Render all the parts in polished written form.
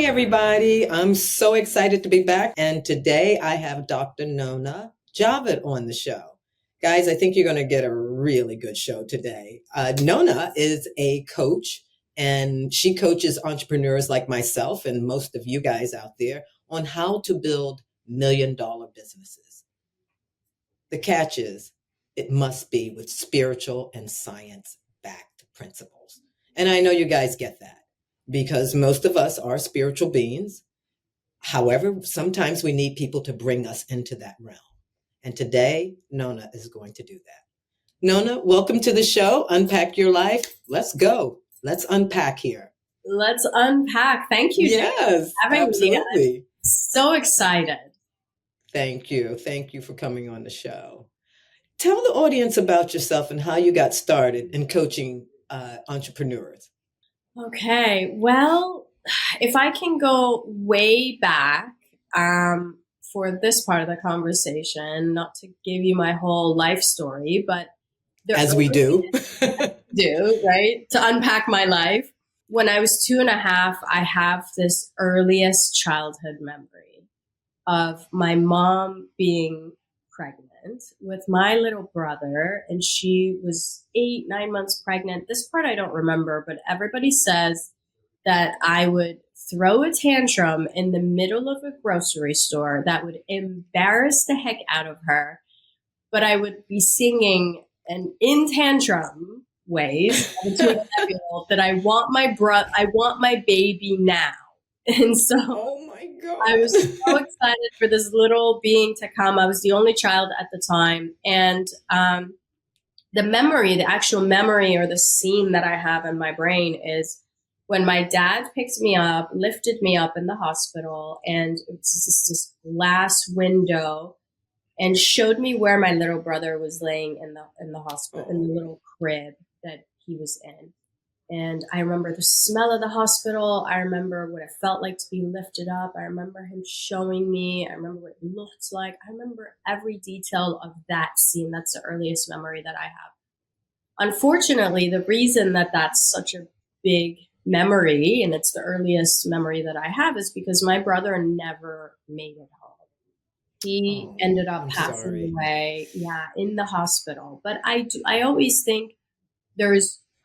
everybody. I'm so excited to be back. And today I have Dr. Nona Djavid on the show. Guys, I think you're going to get a really good show today. Nona is a coach, and she coaches entrepreneurs like myself and most of you guys out there on how to build $1 million businesses. The catch is it must be with spiritual and science backed principles. And I know you guys get that because most of us are spiritual beings. However, sometimes we need people to bring us into that realm. And today, Nona is going to do that. Nona, welcome to the show. Unpack your life. Let's go. Let's unpack here. Let's unpack. Thank you, Yes, for having absolutely. me. So excited. Thank you. Thank you for coming on the show. Tell the audience about yourself and how you got started in coaching entrepreneurs. Okay. Well, if I can go way back for this part of the conversation, not to give you my whole life story, but as we do, right? To unpack my life. When I was 2.5, I have this earliest childhood memory of my mom being pregnant with my little brother, and she was 8-9 months pregnant. This part I don't remember, but everybody says that I would throw a tantrum in the middle of a grocery store that would embarrass the heck out of her, but I would be singing and in tantrum ways that I want my baby now. And so oh my God. I was so excited for this little being to come. I was the only child at the time. And the actual memory or the scene that I have in my brain is when my dad picked me up, lifted me up in the hospital, and it was just this glass window, and showed me where my little brother was laying in the hospital, in the little crib that he was in. And I remember the smell of the hospital. I remember what it felt like to be lifted up. I remember him showing me. I remember what it looked like. I remember every detail of that scene. That's the earliest memory that I have. Unfortunately, the reason that that's such a big memory, and it's the earliest memory that I have, is because my brother never made it home. He ended up passing away, in the hospital. But I always think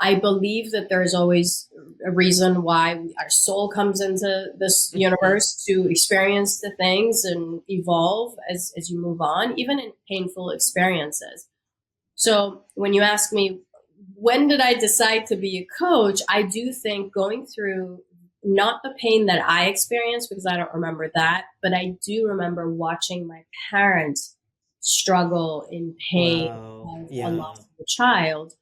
I believe that there's always a reason why our soul comes into this universe to experience the things and evolve as you move on, even in painful experiences. So when you ask me, when did I decide to be a coach? I do think going through not the pain that I experienced, because I don't remember that, but I do remember watching my parents struggle in pain of a loss of a child.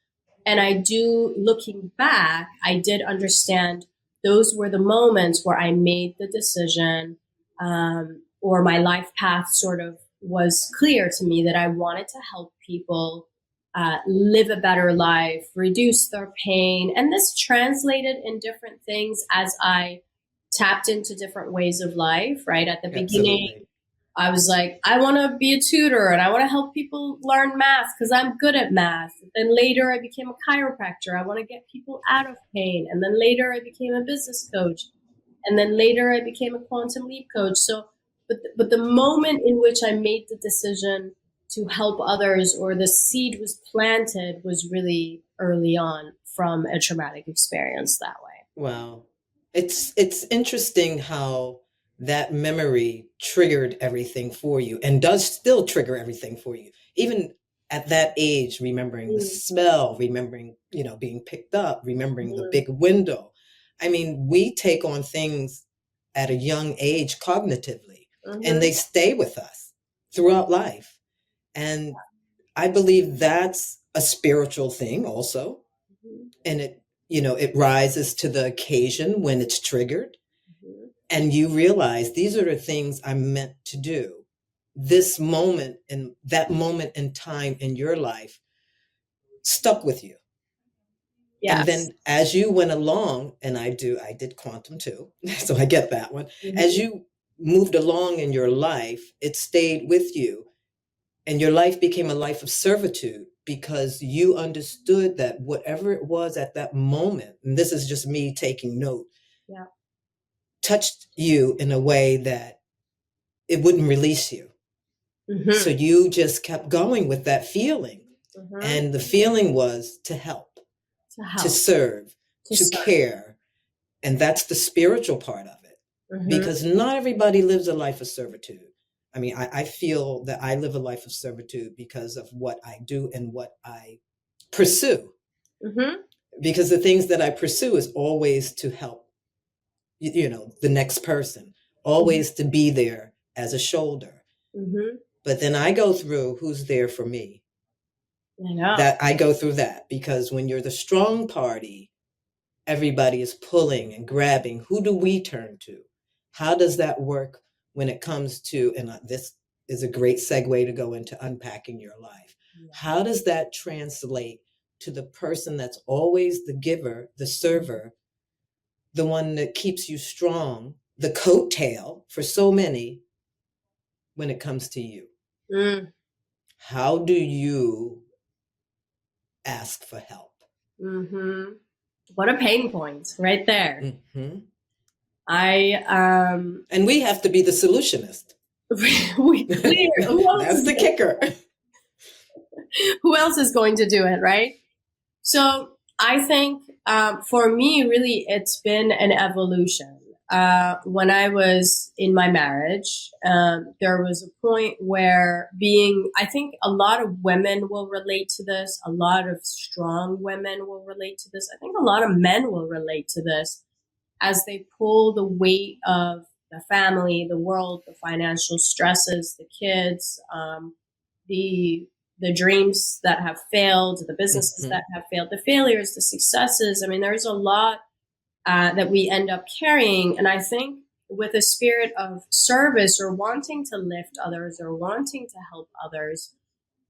And I do, looking back, I did understand those were the moments where I made the decision, or my life path sort of was clear to me that I wanted to help people live a better life, reduce their pain. And this translated in different things as I tapped into different ways of life, right? At the beginning, I was like, I want to be a tutor and I want to help people learn math because I'm good at math. Then later I became a chiropractor. I want to get people out of pain. And then later I became a business coach. And then later I became a quantum leap coach. So, but the moment in which I made the decision to help others, or the seed was planted, was really early on from a traumatic experience that way. Wow. It's interesting how that memory triggered everything for you and does still trigger everything for you. Even at that age, remembering the smell, remembering, being picked up, remembering the big window. I mean, we take on things at a young age cognitively, and they stay with us throughout life. And I believe that's a spiritual thing also. And it rises to the occasion when it's triggered. And you realize these are the things I'm meant to do. This moment and that moment in time in your life stuck with you. Yes. And then as you went along, and I did quantum too, so I get that one. As you moved along in your life, it stayed with you. And your life became a life of servitude because you understood that whatever it was at that moment, and this is just me taking note, touched you in a way that it wouldn't release you. Mm-hmm. So you just kept going with that feeling. Mm-hmm. And the feeling was to help, to serve, to care. And that's the spiritual part of it. Mm-hmm. Because not everybody lives a life of servitude. I mean, I feel that I live a life of servitude because of what I do and what I pursue. Mm-hmm. Because the things that I pursue is always to help, the next person, always to be there as a shoulder. Mm-hmm. But then I go through who's there for me. I know. That I go through that because when you're the strong party, everybody is pulling and grabbing. Who do we turn to? How does that work when it comes to, and this is a great segue to go into unpacking your life. Yeah. How does that translate to the person that's always the giver, the server, the one that keeps you strong, the coattail for so many when it comes to you? Mm. How do you ask for help? Mm-hmm. What a pain point right there. Mm-hmm. And we have to be the solutionist. That's the kicker. Who else is going to do it, right? So I think for me, really, it's been an evolution. When I was in my marriage, there was a point where I think a lot of women will relate to this. A lot of strong women will relate to this. I think a lot of men will relate to this as they pull the weight of the family, the world, the financial stresses, the kids, the dreams that have failed, the businesses Mm-hmm. that have failed, the failures, the successes. I mean, there's a lot that we end up carrying. And I think with a spirit of service or wanting to lift others or wanting to help others,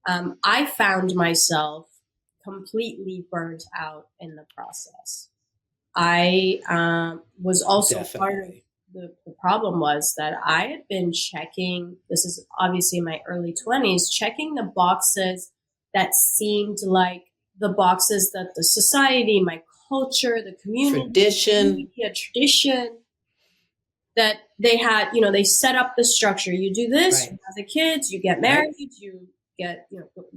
I found myself completely burnt out in the process. I was also part of the problem was that I had been checking, this is obviously in my early 20s, checking the boxes that seemed like the boxes that the society, my culture, the community, tradition, that they had, they set up the structure. You do this, right. You have the kids, you get married, right. You get,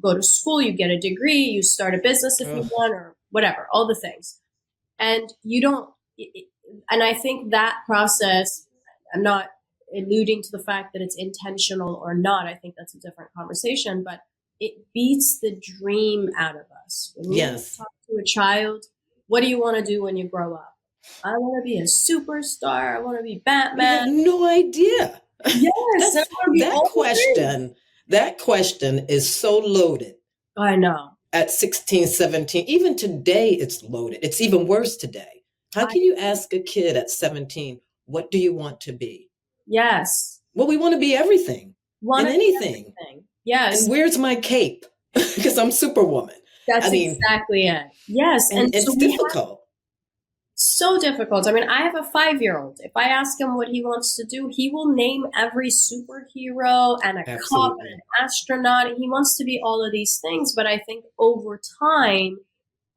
go to school, you get a degree, you start a business if you want, or whatever, all the things. And you don't, and I think that process, I'm not alluding to the fact that it's intentional or not. I think that's a different conversation, but it beats the dream out of us. When you talk to a child, what do you want to do when you grow up? I want to be a superstar. I want to be Batman. I have no idea. Yes, that question is so loaded. I know. At 16, 17, even today it's loaded. It's even worse today. How can you ask a kid at 17, what do you want to be? Yes. Well, we want to be everything and anything. Yes. And where's my cape? Because I'm Superwoman. That's exactly it. Yes. And it's difficult. So difficult. I mean, I have a 5-year-old. If I ask him what he wants to do, he will name every superhero and a cop and an astronaut. He wants to be all of these things. But I think over time,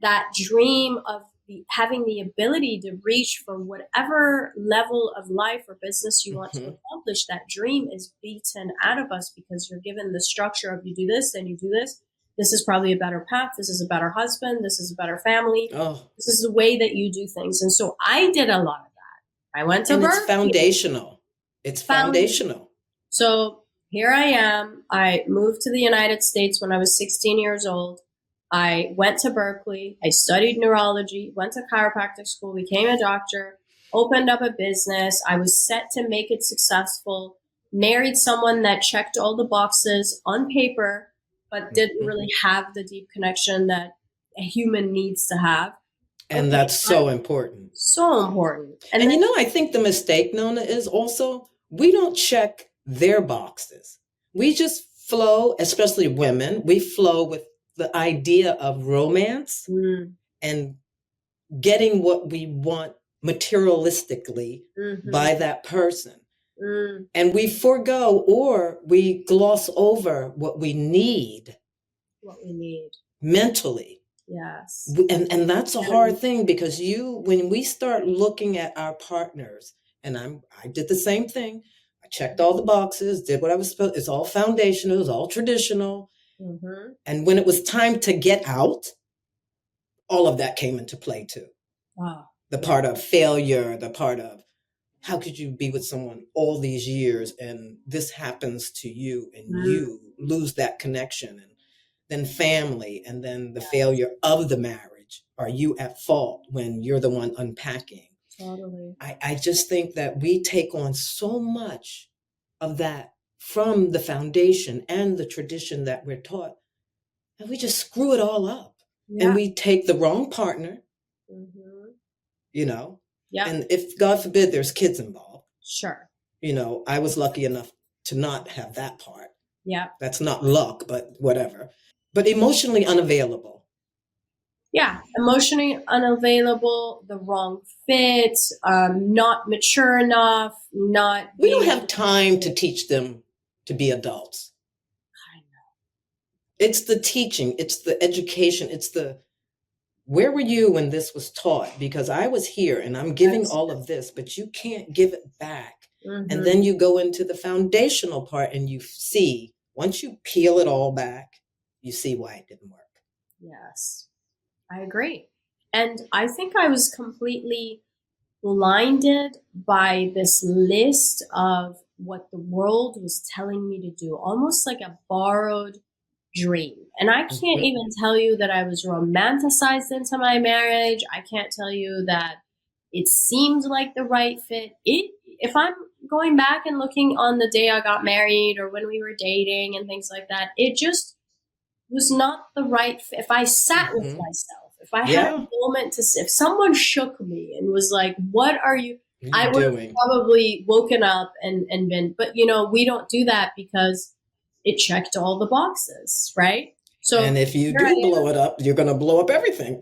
that dream of having the ability to reach for whatever level of life or business you want to accomplish, that dream is beaten out of us because you're given the structure of you do this, then you do this. This is probably a better path. This is a better husband. This is a better family. This is the way that you do things. And so I did a lot of that. I went to Berkeley. It's foundational. It's foundational. So here I am. I moved to the United States when I was 16 years old. I went to Berkeley. I studied neurology, went to chiropractic school, became a doctor, opened up a business. I was set to make it successful, married someone that checked all the boxes on paper, but didn't really have the deep connection that a human needs to have. And that's so important. So important. And I think the mistake, Nona, is also we don't check their boxes. We just flow, especially women, we flow with the idea of romance and getting what we want materialistically by that person. And we forego or we gloss over what we need. Mentally. Yes. And that's a hard thing because when we start looking at our partners And I did the same thing. I checked all the boxes, did what I was supposed. It's all foundational, it's all traditional. Mm-hmm. And when it was time to get out, all of that came into play too. Oh, The yeah. part of failure, the part of how could you be with someone all these years and this happens to you and Mm, you lose that connection, and then family, and then the failure of the marriage. Are you at fault when you're the one unpacking? totally. I just think that we take on so much of that from the foundation and the tradition that we're taught, and we just screw it all up. And Yeah. we take the wrong partner, Mm-hmm. you know, Yeah. and if God forbid there's kids involved, Sure. I was lucky enough to not have that part. Yeah. That's not luck, but whatever. But emotionally unavailable. Yeah. Emotionally unavailable, the wrong fit, not mature enough, not We don't being. have time to teach them to be adults. I know. It's the teaching, it's the education, it's the where were you when this was taught? Because I was here and I'm giving Yes. all of this, but you can't give it back. And Mm-hmm. then you go into the foundational part and you see, once you peel it all back, you see why it didn't work. Yes. I agree. And I think I was completely blinded by this list of what the world was telling me to do, almost like a borrowed dream. And I can't Mhm. even tell you that I was romanticized into my marriage. I can't tell you that it seemed like the right fit. If I'm going back and looking on the day I got married or when we were dating and things like that, it just was not the right fit. If I sat with Mhm. myself, if I had a Yeah. moment to sit, if someone shook me and was like, what are you, What are I you would have doing? probably woken up and been, but we don't do that because it checked all the boxes, right? So And if you here I do am, blow it up, you're going to blow up everything.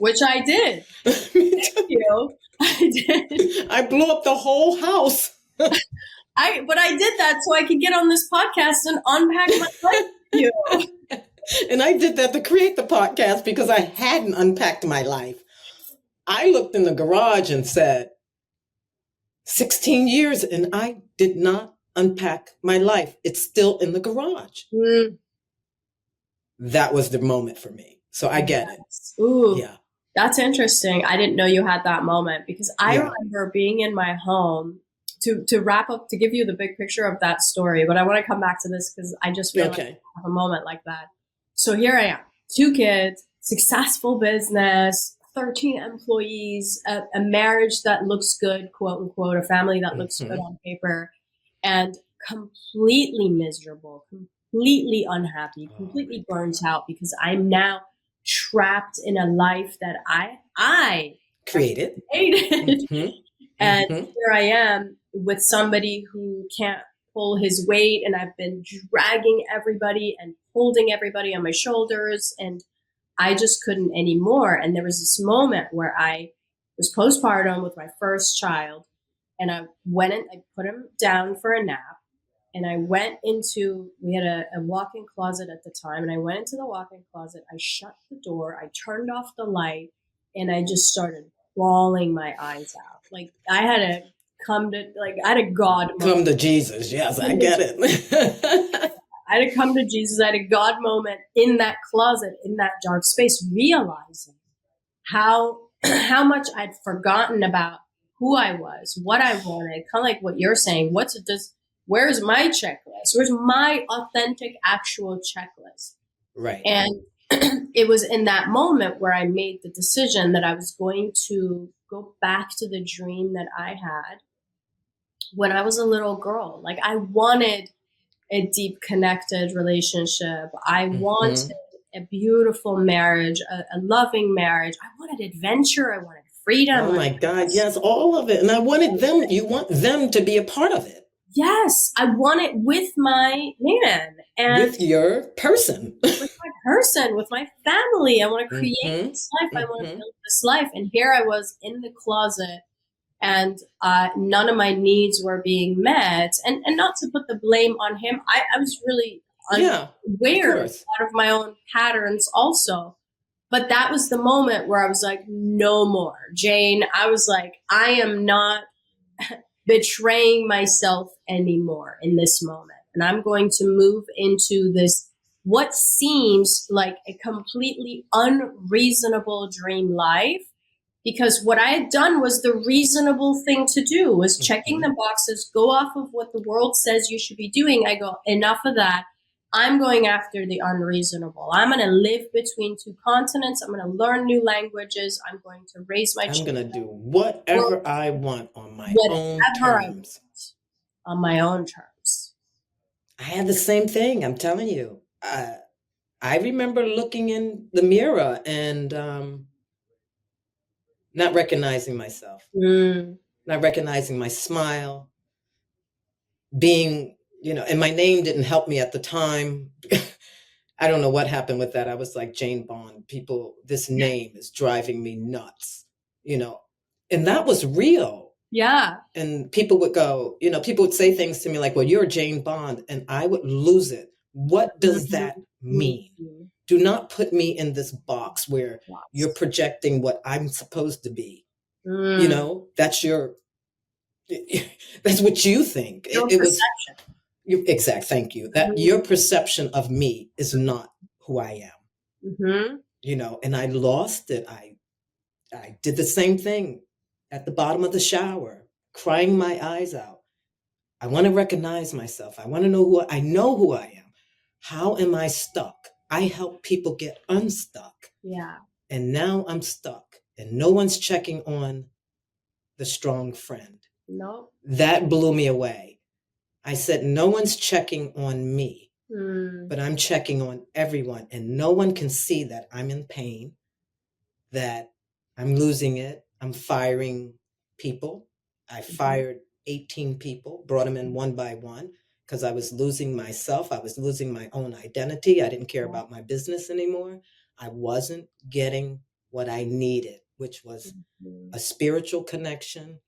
which I did. Me Thank too. you. I did. I blew up the whole house. But I did that so I could get on this podcast and unpack my life with you. And I did that to create the podcast because I hadn't unpacked my life. I looked in the garage and said, 16 years and I did not unpack my life. It's still in the garage. Mm, That was the moment for me. So I get it. yes. Ooh. Yeah. That's interesting. I didn't know you had that moment because I Yeah. remember being in my home to wrap up, to give you the big picture of that story. But I want to come back to this because I just realized I Okay. have a moment like that. So here I am, 2 kids, successful business, 13 employees, a marriage that looks good, quote unquote, a family that looks good on paper, and completely miserable, completely unhappy, Oh completely my burnt God. out because I'm now trapped in a life that I have Created. created. Mm-hmm. And Mm-hmm. here I am with somebody who can't pull his weight, and I've been dragging everybody and holding everybody on my shoulders, and I just couldn't anymore. And there was this moment where I was postpartum with my first child, and I went and I put him down for a nap. And I went into, we had a walk-in closet at the time, and I went into the walk-in closet. I shut the door, I turned off the light, and I just started bawling my eyes out. Like I had to I had a God Come moment. to Jesus. Yes, I get it. I had to come to Jesus. I had a God moment in that closet, in that dark space, realizing how how much I'd forgotten about who I was, what I wanted, kind of like what you're saying. Where's my checklist? Where's my authentic, actual checklist? Right. And it was in that moment where I made the decision that I was going to go back to the dream that I had when I was a little girl. Like I wanted a deep connected relationship. I wanted Mm-hmm. a beautiful marriage, a loving marriage. I wanted adventure. I wanted freedom. Oh my God. Yes, all of it. And I wanted them, you want them to be a part of it. Yes, I want it with my man and With your person. with my person, with my family. I want to create Mm-hmm. this life. I want to Mm-hmm. build this life. And here I was in the closet, and none of my needs were being met. And not to put the blame on him, I was really Yeah, of unaware of course. a lot of my own patterns also. But that was the moment where I was like, no more. Jane, I was like, I am not betraying myself anymore in this moment. And I'm going to move into this, what seems like a completely unreasonable dream life. Because what I had done was the reasonable thing to do, was checking the boxes, go off of what the world says you should be doing. I go, enough of that. I'm going after the unreasonable. I'm going to live between two continents. I'm going to learn new languages. I'm going to raise my I'm children. going to do whatever I want on my own Whatever I terms. want on my own terms. I had the same thing. I'm telling you. I remember looking in the mirror and not recognizing myself, not recognizing my smile, being, and my name didn't help me at the time. I don't know what happened with that. I was like Jane Bond. People, this name is driving me nuts, and that was real. Yeah. And people would go, people would say things to me like, well, you're Jane Bond. And I would lose it. What does that mean? Do not put me in this box where you're projecting what I'm supposed to be. That's that's what you think. It was exact. Thank you. That your perception of me is not who I am. And I lost it. I did the same thing at the bottom of the shower, crying my eyes out. I want to recognize myself. I want to know I know who I am. How am I stuck? I help people get unstuck. Yeah. And now I'm stuck and no one's checking on the strong friend. No. That blew me away. I said, no one's checking on me, but I'm checking on everyone. And no one can see that I'm in pain, that I'm losing it. I'm firing people. I fired 18 people, brought them in one by one because I was losing myself. I was losing my own identity. I didn't care about my business anymore. I wasn't getting what I needed, which was a spiritual connection,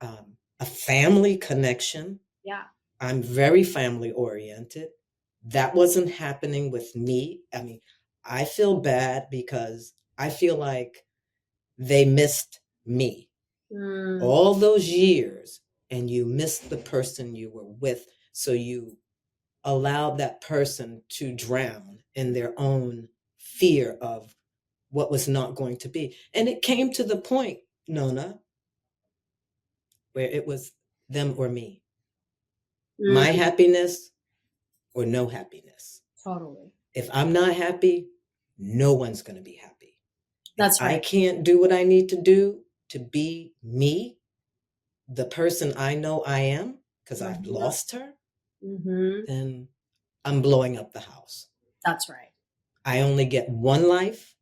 a family connection. Yeah. I'm very family oriented. That wasn't happening with me. I mean, I feel bad because I feel like they missed me all those years, and you missed the person you were with. So you allowed that person to drown in their own fear of what was not going to be. And it came to the point, Nona, where it was them or me. My happiness or no happiness. Totally. If I'm not happy, no one's going to be happy. That's right. I can't do what I need to do to be me, the person I know I am, because I've lost her, then I'm blowing up the house. That's right. I only get one life.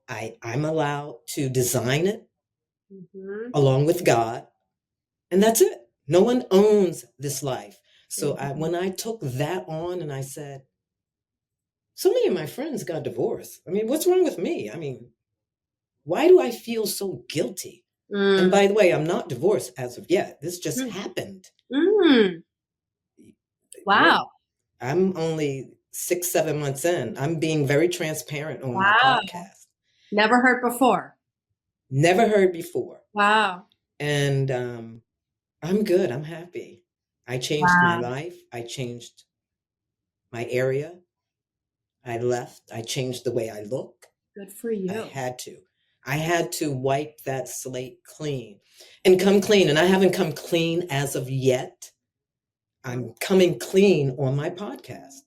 I'm allowed to design it along with God, and that's it. No one owns this life. So when I took that on and I said, so many of my friends got divorced. I mean, what's wrong with me? I mean, why do I feel so guilty? And by the way, I'm not divorced as of yet. This just happened. Wow. I'm only 6-7 months in. I'm being very transparent on my podcast. Never heard before. Never heard before. Wow. And I'm good. I'm happy. I changed my life. I changed my area. I left. I changed the way I look. Good for you. I had to wipe that slate clean and come clean. And I haven't come clean as of yet. I'm coming clean on my podcast.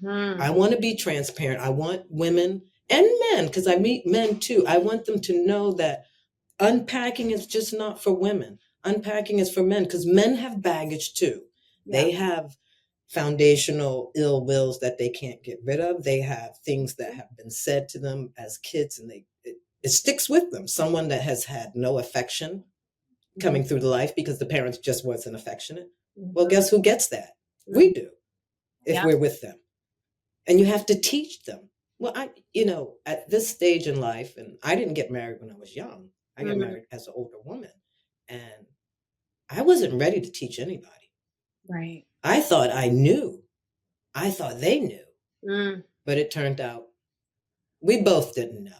I want to be transparent. I want women and men, because I meet men too. I want them to know that unpacking is just not for women. Unpacking is for men, because men have baggage too. Yeah. They have foundational ill wills that they can't get rid of. They have things that have been said to them as kids, and it sticks with them. Someone that has had no affection coming through the life because the parents just wasn't affectionate. Well, guess who gets that? We do, if we're with them. And you have to teach them. Well, at this stage in life, and I didn't get married when I was young. I got married as an older woman, and I wasn't ready to teach anybody. Right. I thought I knew. I thought they knew. But it turned out we both didn't know.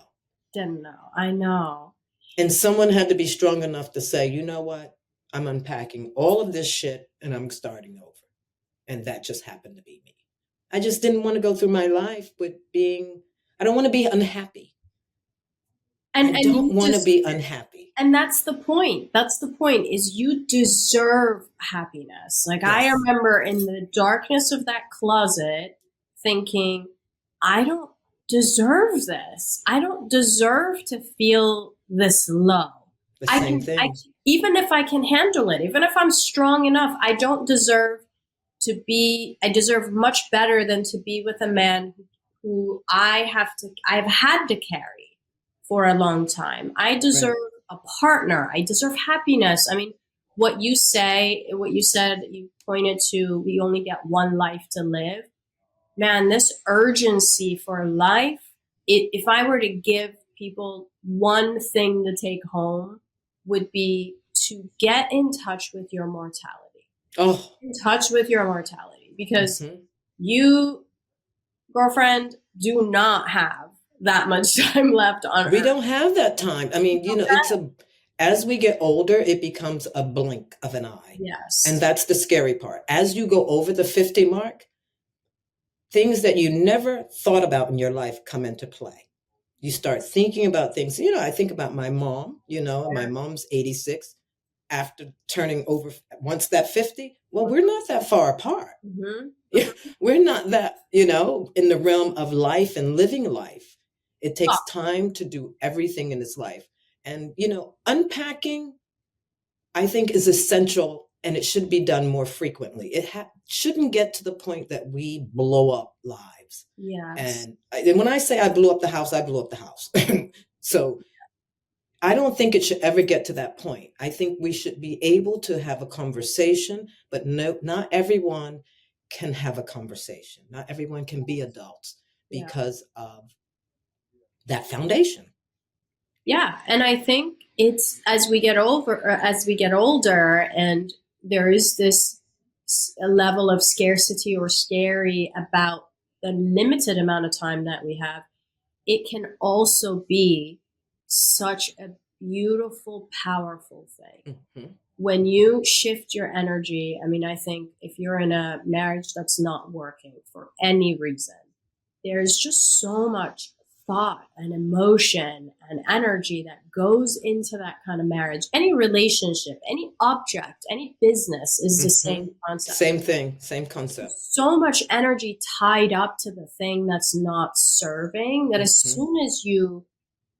I know. And someone had to be strong enough to say, you know what? I'm unpacking all of this shit and I'm starting over. And that just happened to be me. I just didn't want to go through my life with being, I don't want to be unhappy. I And don't you want to just, be unhappy. and that's the point. That's the point, is you deserve happiness. Like, I Yes. remember in the darkness of that closet thinking, I don't deserve this. I don't deserve to feel this low. The I same can, I, thing. even if I can handle it, even if I'm strong enough, I don't deserve I deserve much better than to be with a man who I've had to carry for a long time. I deserve Right. a partner. I deserve happiness. I mean, what you said, you pointed to, we only get one life to live. Man, this urgency for life, if I were to give people one thing to take home, would be to get in touch with your mortality. Oh. In touch with your mortality, because Hmm. you, girlfriend, do not have that much time left on We earth. don't have that time. I mean, as we get older, it becomes a blink of an eye. And Yes. that's the scary part. As you go over the 50 mark, things that you never thought about in your life come into play. You start thinking about things. I think about my mom, my mom's 86 after turning over once that 50. Well, we're not that far apart. Mm-hmm. Yeah, we're not that, in the realm of life and living life. It Oh, takes time to do everything in this life. And, unpacking, I think, is essential and it should be done more frequently. It shouldn't get to the point that we blow up lives. yes. And when I say I blew up the house, I blew up the house. So I don't think it should ever get to that point. I think we should be able to have a conversation, but no, not everyone can have a conversation. Not everyone can be adults Yeah. because of that foundation. Yeah. And I think it's, as we get older, and there is this a level of scarcity or scary about the limited amount of time that we have, it can also be such a beautiful, powerful thing. Hmm. When you shift your energy, I mean, I think if you're in a marriage that's not working for any reason, there's just so much thought and emotion and energy that goes into that kind of marriage. Any relationship, any object, any business is the Hmm. same concept. Same thing, same concept. So much energy tied up to the thing that's not serving, that as Hmm. soon as you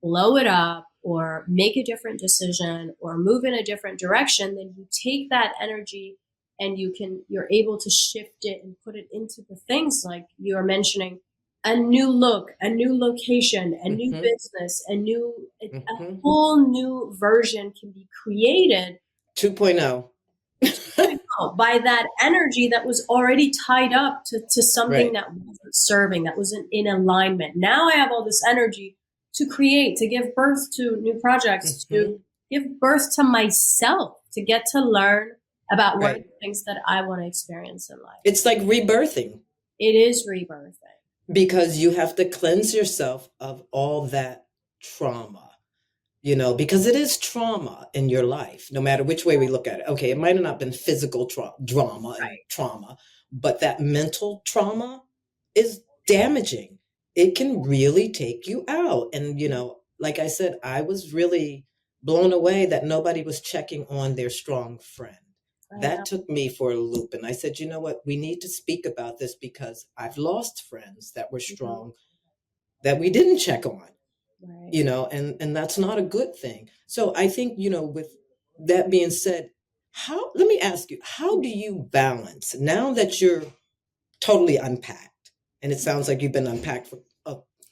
blow it up or make a different decision or move in a different direction, then you take that energy and you're able to shift it and put it into the things like you're mentioning: a new look, a new location, a new Hmm. business, a Hmm. whole new version can be created 2.0. by that energy that was already tied up to something Right. that wasn't serving, that wasn't in alignment. Now I have all this energy to create, to give birth to new projects, to Hmm. give birth to myself, to get to learn about what are Right. the things that I want to experience in life. It's like rebirthing It is rebirthing. because you have to cleanse yourself of all that trauma. Because it is trauma in your life, no matter which way we look at it. Okay, it might have not been physical drama and Right. trauma, but that mental trauma is damaging. It can really take you out. And, like I said, I was really blown away that nobody was checking on their strong friend. I That know. took me for a loop. And I said, you know what? We need to speak about this because I've lost friends that were Mhm. strong that we didn't check on, Right. and that's not a good thing. So I think, with that being said, let me ask you, how do you balance now that you're totally unpacked? And it sounds like you've been unpacked for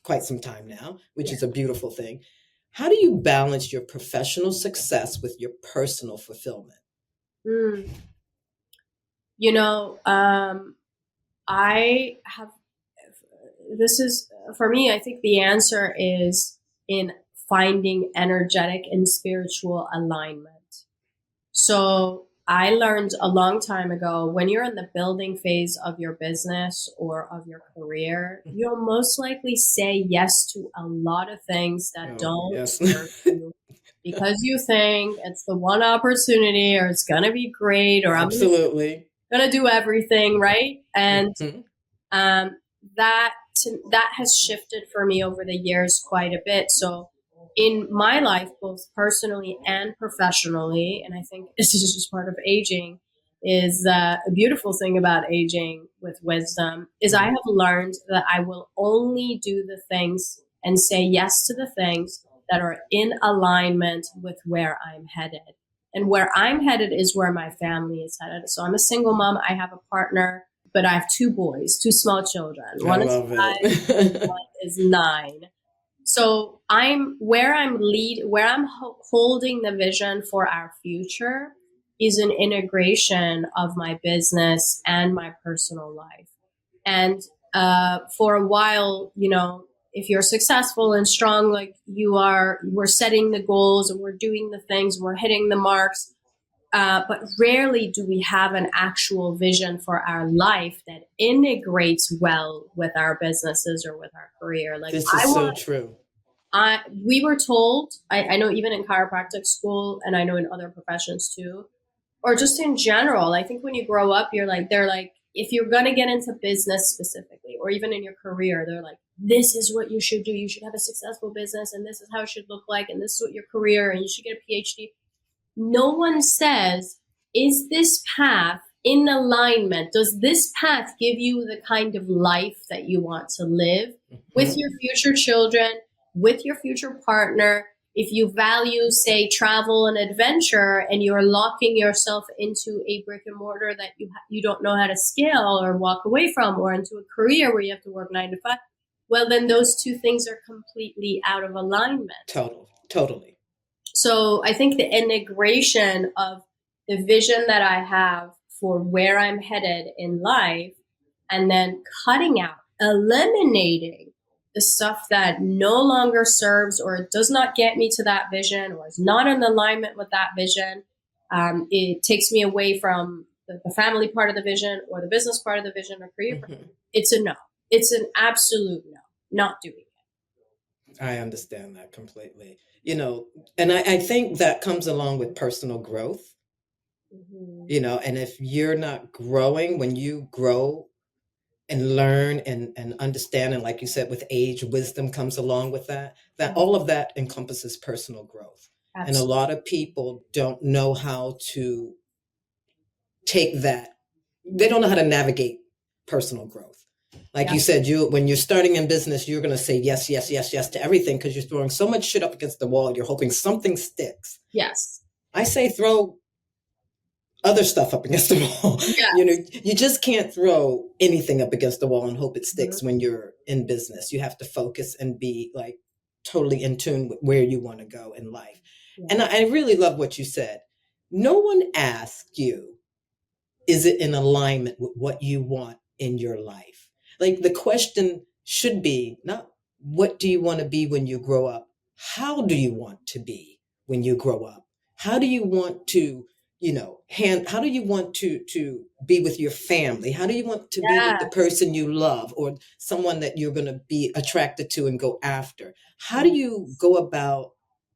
quite some time now, which Yeah. is a beautiful thing. How do you balance your professional success with your personal fulfillment? Mm. You know, I have this is for me, I think the answer is in finding energetic and spiritual alignment. So I learned a long time ago, when you're in the building phase of your business or of your career, you'll most likely say yes to a lot of things that Oh, don't yes. serve you, because you think it's the one opportunity or it's going to be great or I'm Absolutely. going to do everything, right? And Mm-hmm. um, that has shifted for me over the years quite a bit. So in my life, both personally and professionally, and I think this is just part of aging, is a beautiful thing about aging with wisdom is I have learned that I will only do the things and say yes to the things that are in alignment with where I'm headed. And where I'm headed is where my family is headed. So I'm a single mom. I have a partner, but I have two boys, two small children. I One is love 5, it. one is 9. So where I'm holding the vision for our future is an integration of my business and my personal life. And for a while, if you're successful and strong, like you are, we're setting the goals and we're doing the things, and we're hitting the marks. But rarely do we have an actual vision for our life that integrates well with our businesses or with our career. Like This is so true. we were told, I know even in chiropractic school, and I know in other professions too, or just in general, I think when you grow up, they're like, if you're going to get into business specifically, or even in your career, they're like, this is what you should do. You should have a successful business, and this is how it should look like, and this is what your career, and you should get a PhD. No one says, is this path in alignment? Does this path give you the kind of life that you want to live with your future children, with your future partner? If you value, say, travel and adventure, and you're locking yourself into a brick and mortar that you don't know how to scale or walk away from, or into a career where you have to work 9 to 5, well, then those two things are completely out of alignment. Totally. So I think the integration of the vision that I have for where I'm headed in life, and then cutting out, eliminating the stuff that no longer serves or does not get me to that vision or is not in alignment with that vision. It takes me away from the family part of the vision or the business part of the vision or career. It's a no. It's an absolute no. Not doing it. I understand that completely. And I think that comes along with personal growth. And if you're not growing, when you grow and learn and understand, and like you said, with age, wisdom comes along with that all of that encompasses personal growth. Absolutely. And a lot of people don't know how to take that. They don't know how to navigate personal growth. Like you said, when you're starting in business, you're going to say yes, yes, yes, yes to everything because you're throwing so much shit up against the wall. You're hoping something sticks. Yes. I say throw other stuff up against the wall. Yes. You just can't throw anything up against the wall and hope it sticks when you're in business. You have to focus and be like totally in tune with where you want to go in life. Yeah. And I really love what you said. No one asked you, is it in alignment with what you want in your life? Like the question should be not what do you want to be when you grow up? How do you want to be when you grow up? How do you want to, how do you want to be with your family? How do you want to be with the person you love or someone that you're going to be attracted to and go after? How do you go about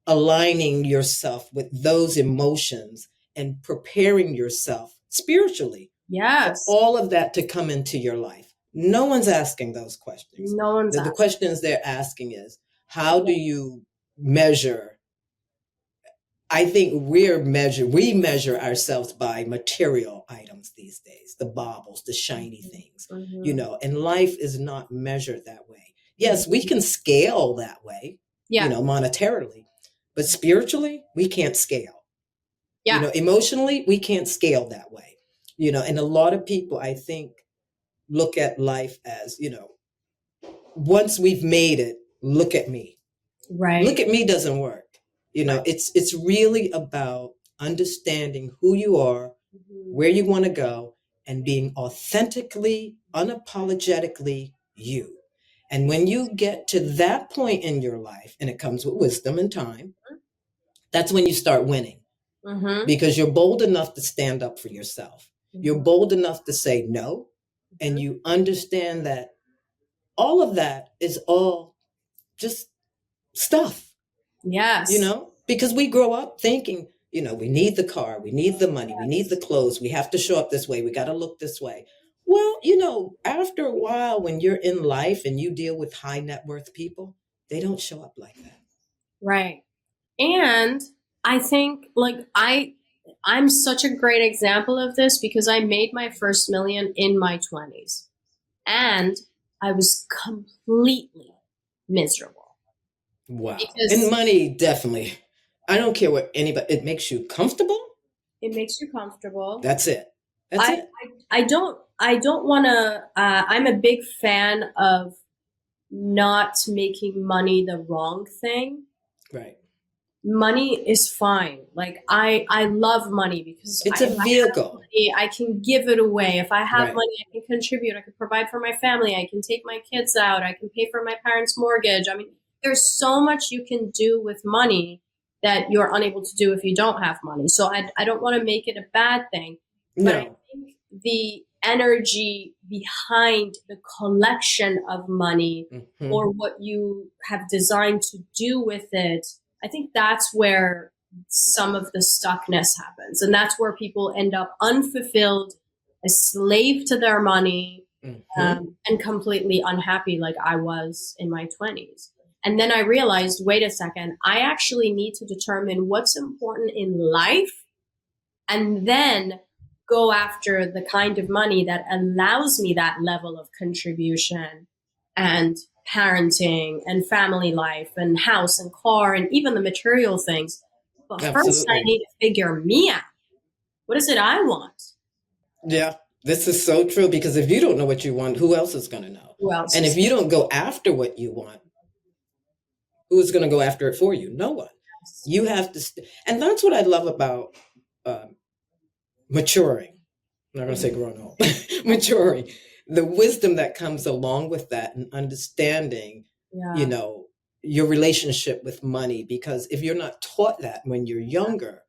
aligning yourself with those emotions and preparing yourself spiritually for all of that to come into your life? No one's asking those questions. No one's the questions they're asking is, how do you measure? I think we measure ourselves by material items these days, the baubles, the shiny things, and life is not measured that way. Yes, we can scale that way, monetarily, but spiritually, we can't scale. Emotionally, we can't scale that way. And a lot of people, I think, look at life as, once we've made it, look at me. Right. Look at me doesn't work. It's really about understanding who you are, where you want to go, and being authentically, unapologetically you. And when you get to that point in your life, and it comes with wisdom and time, that's when you start winning. Because you're bold enough to stand up for yourself. You're bold enough to say no. And you understand that all of that is all just stuff. Yes. Because we grow up thinking, we need the car, we need the money, we need the clothes, we have to show up this way, we got to look this way. Well, after a while, when you're in life and you deal with high net worth people, they don't show up like that. Right. And I think I'm such a great example of this because I made my first million in my 20s and I was completely miserable. Wow. And Because money, definitely. I don't care what anybody, it makes you comfortable. it makes you comfortable. That's it. That's I, it. I don't want to, I'm a big fan of not making money the wrong thing. Right. Money is fine. Like I love money because It's a if I have vehicle. money, I can give it away. If I have Right. money, I can contribute. I can provide for my family. I can take my kids out. I can pay for my parents' mortgage. I mean, there's so much you can do with money that you're unable to do if you don't have money. So I don't want to make it a bad thing, but I No. think the energy behind the collection of money Mhm. or what you have designed to do with it, I think that's where some of the stuckness happens. And that's where people end up unfulfilled, a slave to their money, Mhm. and completely unhappy, like I was in my 20s. And then I realized, wait a second, I actually need to determine what's important in life and then go after the kind of money that allows me that level of contribution and parenting and family life and house and car and even the material things. But first, I Absolutely. need to figure me out. What is it I want? Yeah. This is so true because if you don't know what you want, who else is going to know? Who else And if is you don't go after what you want, who's going to go after it for you? No one. this? You have to, and that's what I love about maturing. I'm not going to say Mhm. growing old, maturing. The wisdom that comes along with that and understanding, you Yeah, know, your relationship with money. Because if you're not taught that when you're younger,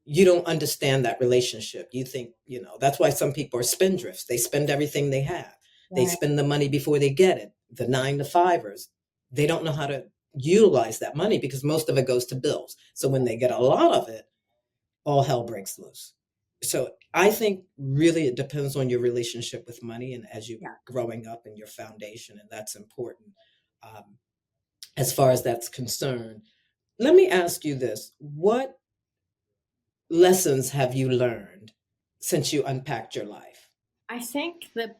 you don't understand that relationship. You think, that's why some people are spendthrifts. They spend everything they have. They right. spend the money before they get it. The 9 to 5ers, they don't know how to utilize that money because most of it goes to bills. So when they get a lot of it, all hell breaks loose. So I think really it depends on your relationship with money and as you Yeah. growing up and your foundation, and that's important um, as far as that's concerned. Let me ask you this: what lessons have you learned since you unpacked your life? I think the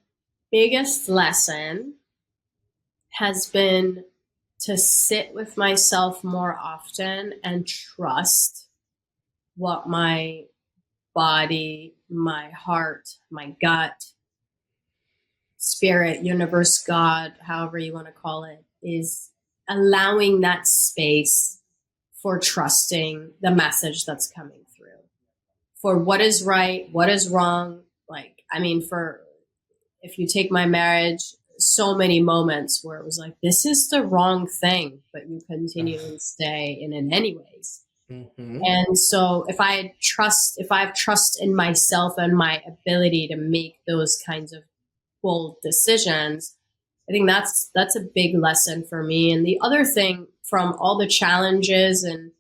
biggest lesson has been to sit with myself more often and trust what my body, my heart, my gut, spirit, universe, God, however you want to call it, is allowing that space for trusting the message that's coming through. For what is right, what is wrong. Like, I mean, for if you take my marriage, so many moments where it was like, this is the wrong thing, but you continually stay in it anyways. Mm-hmm. And so if I have trust in myself and my ability to make those kinds of bold decisions, I think that's a big lesson for me. And the other thing from all the challenges and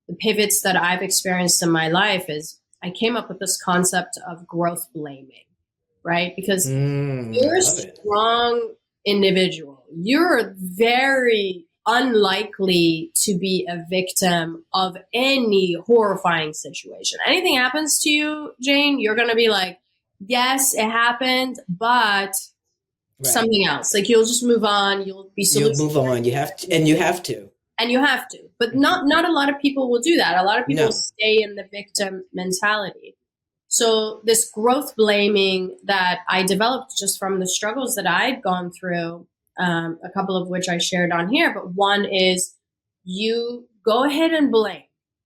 the pivots that I've experienced in my life is I came up with this concept of growth blaming, right? Because I you're a love it. strong individual. You're very unlikely to be a victim of any horrifying situation. Anything happens to you, Jane, you're going to be like, yes, it happened, but Right. something else. Like you'll just move on. You'll be You'll solution move on. You have to, and you have to. and you have to. But Mhm. not a lot of people will do that. A lot of people No. stay in the victim mentality. So this growth blaming that I developed just from the struggles that I'd gone through, a couple of which I shared on here, but one is you go ahead and blame.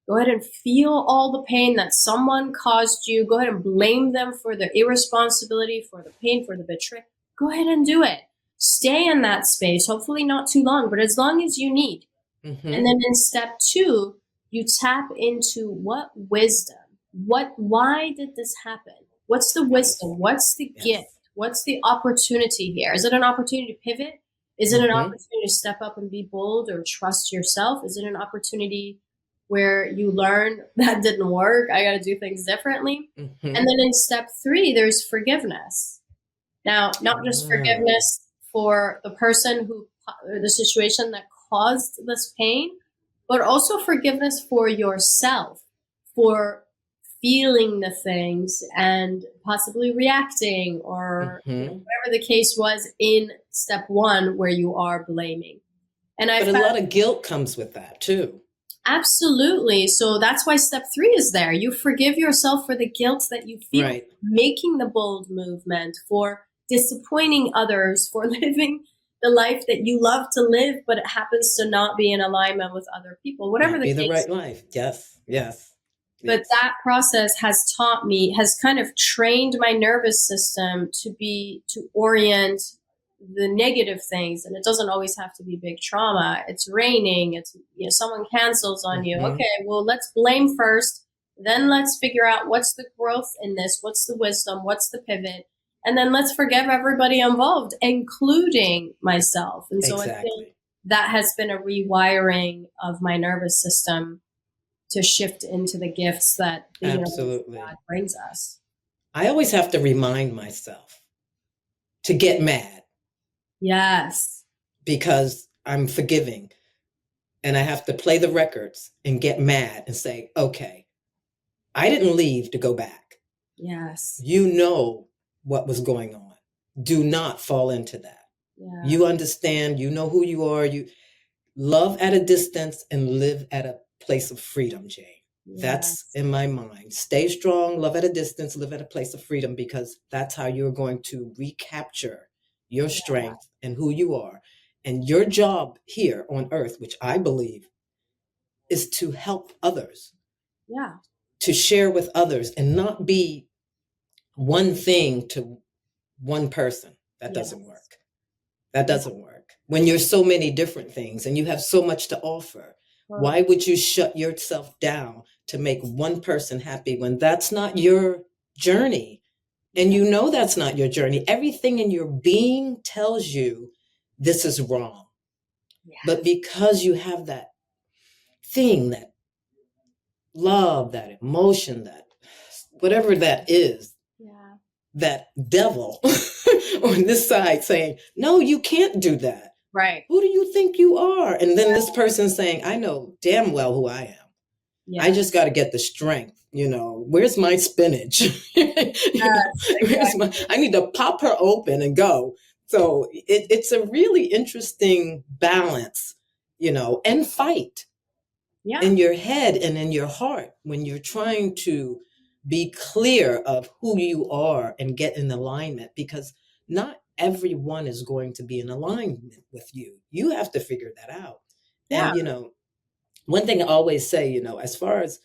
Go ahead and feel all the pain that someone caused you. Go ahead and blame them for the irresponsibility, for the pain, for the betrayal. Go ahead and do it. Stay in that space, hopefully not too long, but as long as you need. And Mm-hmm. then in step two, you tap into what wisdom, why did this happen? What's the Yes. wisdom? What's the gift? Yes. What's the opportunity here? Is it an opportunity to pivot? Is it an Mm-hmm. opportunity to step up and be bold or trust yourself? Is it an opportunity where you learn that didn't work. I got to do things differently. And Hmm. then in step 3, there's forgiveness. Now, not just Ah, forgiveness for the person who, or the situation that caused this pain, but also forgiveness for yourself for feeling the things and possibly reacting, or hmm. whatever the case was in step 1 where you are blaming. And I But a found lot of guilt comes with that too. absolutely. So that's why step 3 is there. You forgive yourself for the guilt that you feel Right. making the bold movement, for disappointing others, for living the life that you love to live, but it happens to not be in alignment with other people, whatever Not the be the case. right life. Yes. Yes. But Yes. that process has taught me, has kind of trained my nervous system to orient the negative things. And it doesn't always have to be big trauma. It's raining, it's, someone cancels on you. Hmm. Okay, well, let's blame first, then let's figure out what's the growth in this, what's the wisdom, what's the pivot, and then let's forgive everybody involved, including myself. And so I think Exactly. that has been a rewiring of my nervous system to shift into the gifts that the universe, God, Absolutely. brings us. I always have to remind myself to get mad Yes. because I'm forgiving, and I have to play the records and get mad and say, okay, I didn't leave to go back. Yes. You know what was going on. Do not fall into that. Yeah. You understand, you know who you are. You love at a distance and live at a place of freedom, Jane. That's Yes. in my mind. Stay strong, love at a distance, live at a place of freedom, because that's how you're going to recapture your Yeah. strength and who you are. And your job here on earth, which I believe is to help others, Yeah. to share with others, and not be one thing to one person. That doesn't Yes. work. That Yeah. doesn't work. When you're so many different things and you have so much to offer, why would you shut yourself down to make one person happy when that's not your journey? And Yeah. you know that's not your journey. Everything in your being tells you this is wrong. But Yes. because you have that thing, that love, that emotion, that whatever that is, Yeah. that devil on this side saying, no, you can't do that. Right. Who do you think you are? And then this person saying, I know damn well who I am. I just Yes. got to get the strength. Where's my spinach? Yes. Where's my, Exactly. I need to pop her open and go. So it's a really interesting balance, and fight Yeah. in your head and in your heart when you're trying to be clear of who you are and get in alignment, because not everyone is going to be in alignment with you. You have to figure that out. Yeah. And, one thing I always say, as far as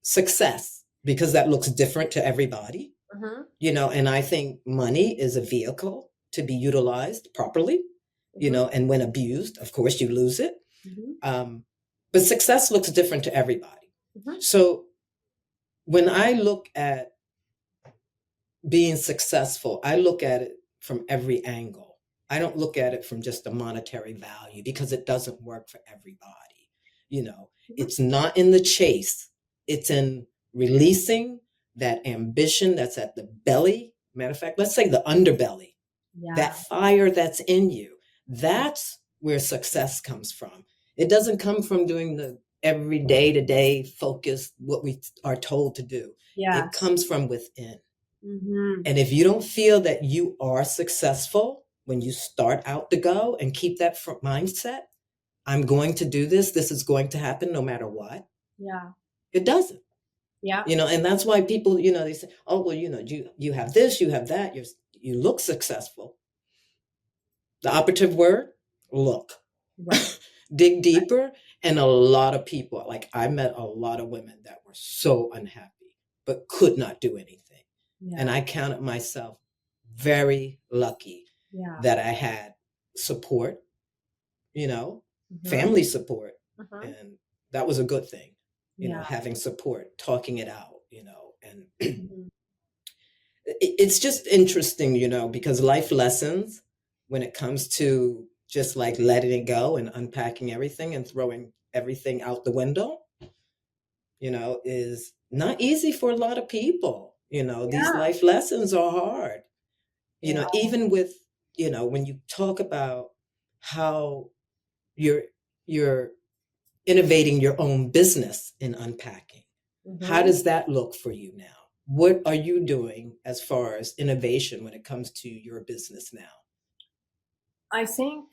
success, because that looks different to everybody, Mm-hmm. and I think money is a vehicle to be utilized properly, Mm-hmm. and when abused, of course, you lose it. Mm-hmm. Um, but success looks different to everybody. Mm-hmm. So when I look at being successful, I look at it from every angle. I don't look at it from just a monetary value, because it doesn't work for everybody. Mm-hmm. It's not in the chase, it's in releasing that ambition that's at the belly. Matter of fact, let's say the underbelly, that Yeah. fire that's in you. That's where success comes from. It doesn't come from doing the every day to day focus, what we are told to do. It Yes. comes from within. Mm-hmm. And if you don't feel that you are successful when you start out to go and keep that mindset, I'm going to do this, this is going to happen no matter what, Yeah. it doesn't. Yeah. And that's why people, they say, oh, well, you have this, you have that, you look successful. The operative word, look. Right. Dig deeper. And a lot of people, like I met a lot of women that were so unhappy, but could not do anything. And Yeah. I counted myself very lucky Yeah. that I had support, you know, Mm-hmm. family support. Mm-hmm. And that was a good thing, Yeah. having support, talking it out, and Mm-hmm. it's just interesting, because life lessons, when it comes to just like letting it go and unpacking everything and throwing everything out the window, is not easy for a lot of people. These Yeah. life lessons are hard. Yeah. Even with, when you talk about how you're you're innovating your own business in unpacking. How Hmm. does that look for you now? What are you doing as far as innovation when it comes to your business now? I think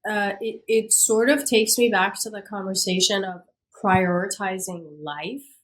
it sort of takes me back to the conversation of prioritizing life,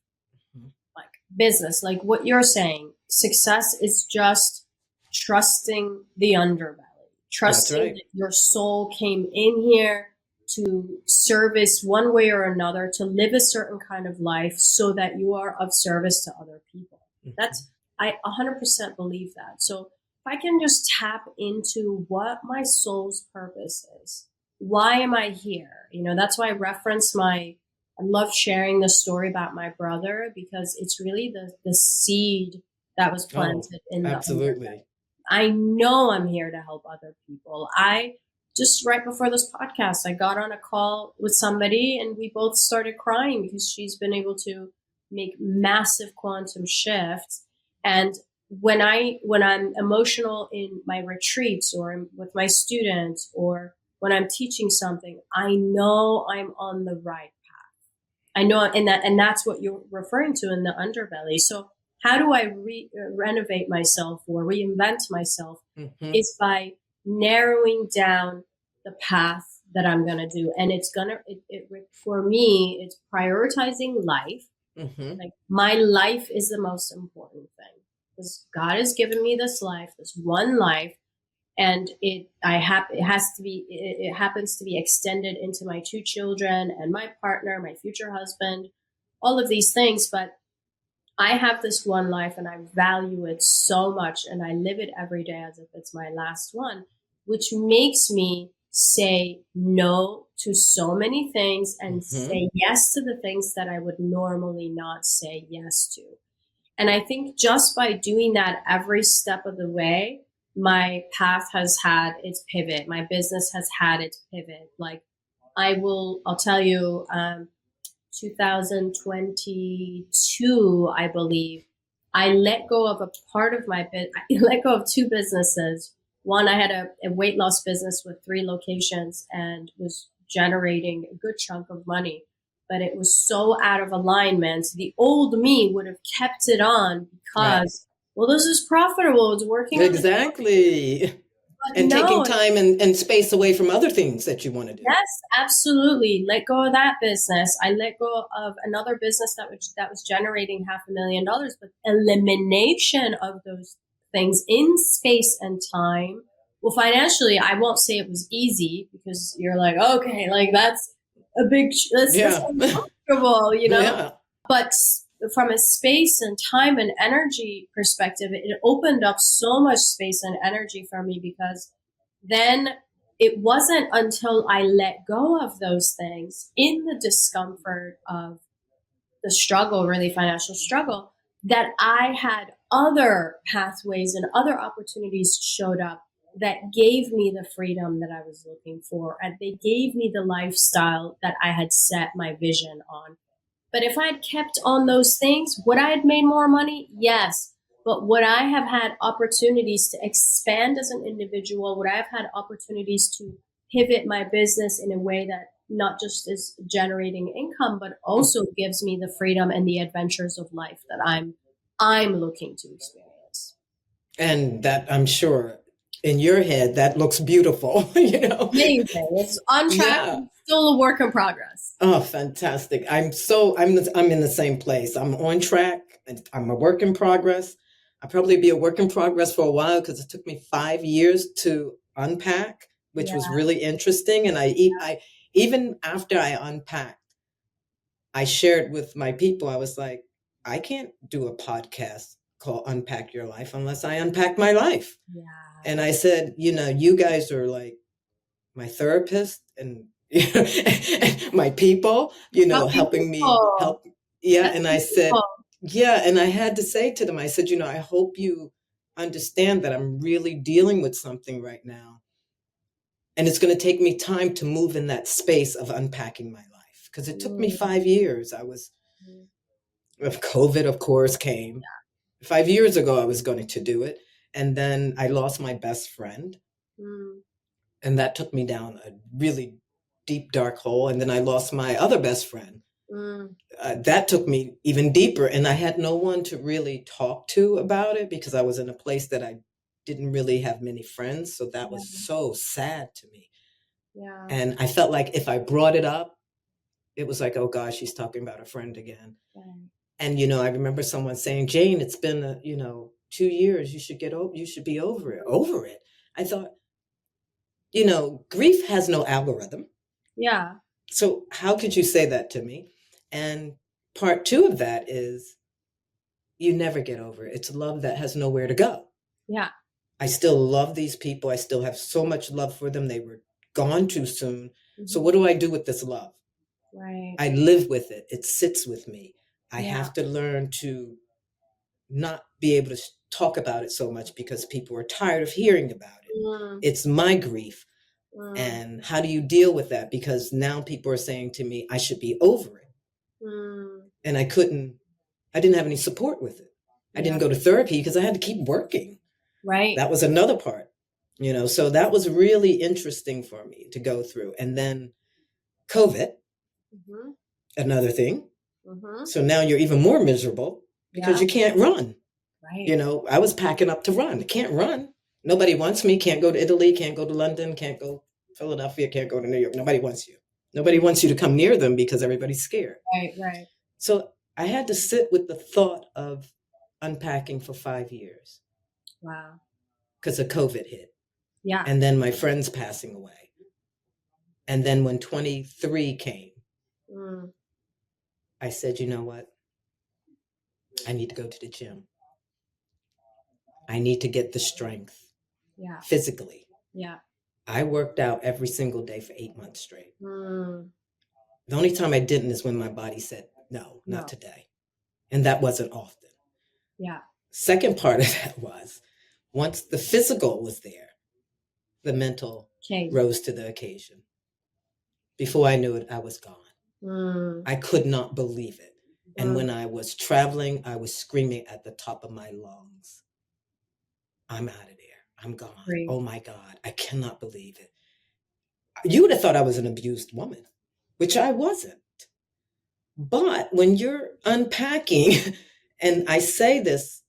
Mhm. like business, like what you're saying. Success is just trusting the underbelly, That's trusting right. that your soul came in here to service one way or another, to live a certain kind of life so that you are of service to other people. Mhm. That's, I 100% believe that. So if I can just tap into what my soul's purpose is, why am I here? That's why I reference I love sharing the story about my brother because it's really the seed that was Oh, planted in the underbelly. absolutely. I know I'm here to help other people. I just right before this podcast, I got on a call with somebody and we both started crying because she's been able to make massive quantum shifts. And when I'm emotional in my retreats or with my students or when I'm teaching something, I know I'm on the right. I know, and that's what you're referring to in the underbelly. So how do I renovate myself or reinvent myself Hmm. is by narrowing down the path that I'm going to do. And for me, it's prioritizing life. Hmm. Like my life is the most important thing because God has given me this life, this one life, and it has to be it happens to be extended into my two children and my partner, my future husband, all of these things. But I have this one life and I value it so much and I live it every day as if it's my last one, which makes me say no to so many things and Hmm. say yes to the things that I would normally not say yes to. And I think just by doing that every step of the way, my path has had its pivot. My business has had its pivot. Like I'll tell you, 2022, I believe, I let go of a part of I let go of two businesses. One, I had a weight loss business with 3 locations and was generating a good chunk of money, but it was so out of alignment. The old me would have kept it on Right. because, well, this is profitable. It's working on the, Exactly. but And taking no, time and space away from other things that you want to do. yes, absolutely. Let go of that business. I let go of another business that was generating $500,000, but elimination of those things in space and time. Well, financially, I won't say it was easy because you're like, okay, like that's Yeah. uncomfortable, Yeah. but from a space and time and energy perspective, it opened up so much space and energy for me because then it wasn't until I let go of those things in the discomfort of the struggle, really financial struggle, that I had other pathways and other opportunities showed up that gave me the freedom that I was looking for. And they gave me the lifestyle that I had set my vision on. But if I had kept on those things, would I have made more money? Yes. But would I have had opportunities to expand as an individual? Would I have had opportunities to pivot my business in a way that not just is generating income, but also gives me the freedom and the adventures of life that I'm looking to experience? And that, I'm sure, in your head, that looks beautiful, Amazing. It's on track, Yeah. but still a work in progress. Oh, fantastic. I'm in the same place. I'm on track. And I'm a work in progress. I'll probably be a work in progress for a while because it took me 5 years to unpack, which Yeah. was really interesting. And I even after I unpacked, I shared with my people, I was like, I can't do a podcast called Unpack Your Life unless I unpack my life. Yeah. And I said, you guys are like my therapist and my people, How helping me beautiful. help. Yeah. That's And I said, beautiful. yeah. And I had to say to them, I said, I hope you understand that I'm really dealing with something right now. And it's going to take me time to move in that space of unpacking my life because it took me Mm. 5 years. I was If COVID, of course, came. 5 years ago, I was going to do it. And then I lost my best friend. Mm, And that took me down a really deep, dark hole. And then I lost my other best friend. mm, That took me even deeper. And I had no one to really talk to about it because I was in a place that I didn't really have many friends. So that yeah, was so sad to me. yeah, And I felt like if I brought it up, it was like, oh gosh, she's talking about a friend again. right. And I remember someone saying, Jane, it's been 2 years. You should be over it. Over it. I thought, grief has no algorithm. Yeah, So how could you say that to me? And part two of that is you never get over it. It's love that has nowhere to go. yeah, I still love these people. I still have so much love for them. They were gone too soon. So hmm, what do I do with this love? right. I live with it. It sits with me. I Yeah, have to learn to not be able to talk about it so much because people are tired of hearing about it. mm, It's my grief. mm, And how do you deal with that? Because now people are saying to me, I should be over it. mm, And I didn't have any support with it. I yeah, didn't go to therapy because I had to keep working. right. That was another part, so that was really interesting for me to go through. And then COVID, Hmm, another thing. hmm, So now you're even more miserable because yeah, you can't run. right, I was packing up to run. I can't run. Nobody wants me. Can't go to Italy. Can't go to London. Can't go to Philadelphia. Can't go to New York. Nobody wants you. Nobody wants you to come near them because everybody's scared. right, right. So I had to sit with the thought of unpacking for 5 years Wow. because of COVID hit. Yeah. And then my friends passing away. And then when 23 came, Mm, I said, you know what? I need to go to the gym. I need to get the strength yeah, physically. yeah. I worked out every single day for 8 months straight. Mm, The only time I didn't is when my body said, no, not no, today. And that wasn't often. yeah. Second part of that was once the physical was there, the mental Okay. rose to the occasion. Before I knew it, I was gone. Mm, I could not believe it. And mm, when I was traveling, I was screaming at the top of my lungs, I'm out of there. I'm gone. great. Oh my God. I cannot believe it. You would have thought I was an abused woman, which I wasn't. But when you're unpacking, and I say this,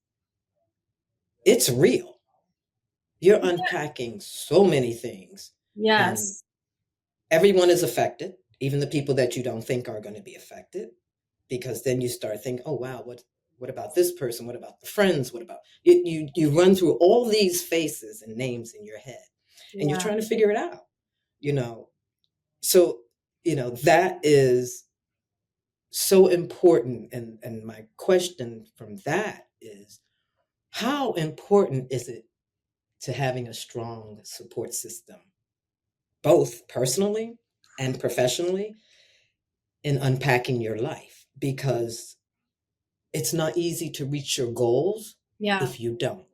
it's real. You're unpacking so many things, and Yes. everyone is affected, even the people that you don't think are going to be affected, because then you start thinking, oh wow, what about this person? What about the friends? What about you run through all these faces and names in your head, and you're Yeah. trying to figure it out, you know. So, that is so important. And my question from that is, how important is it to having a strong support system, both personally and professionally, in unpacking your life? Because it's not easy to reach your goals Yeah. if you don't.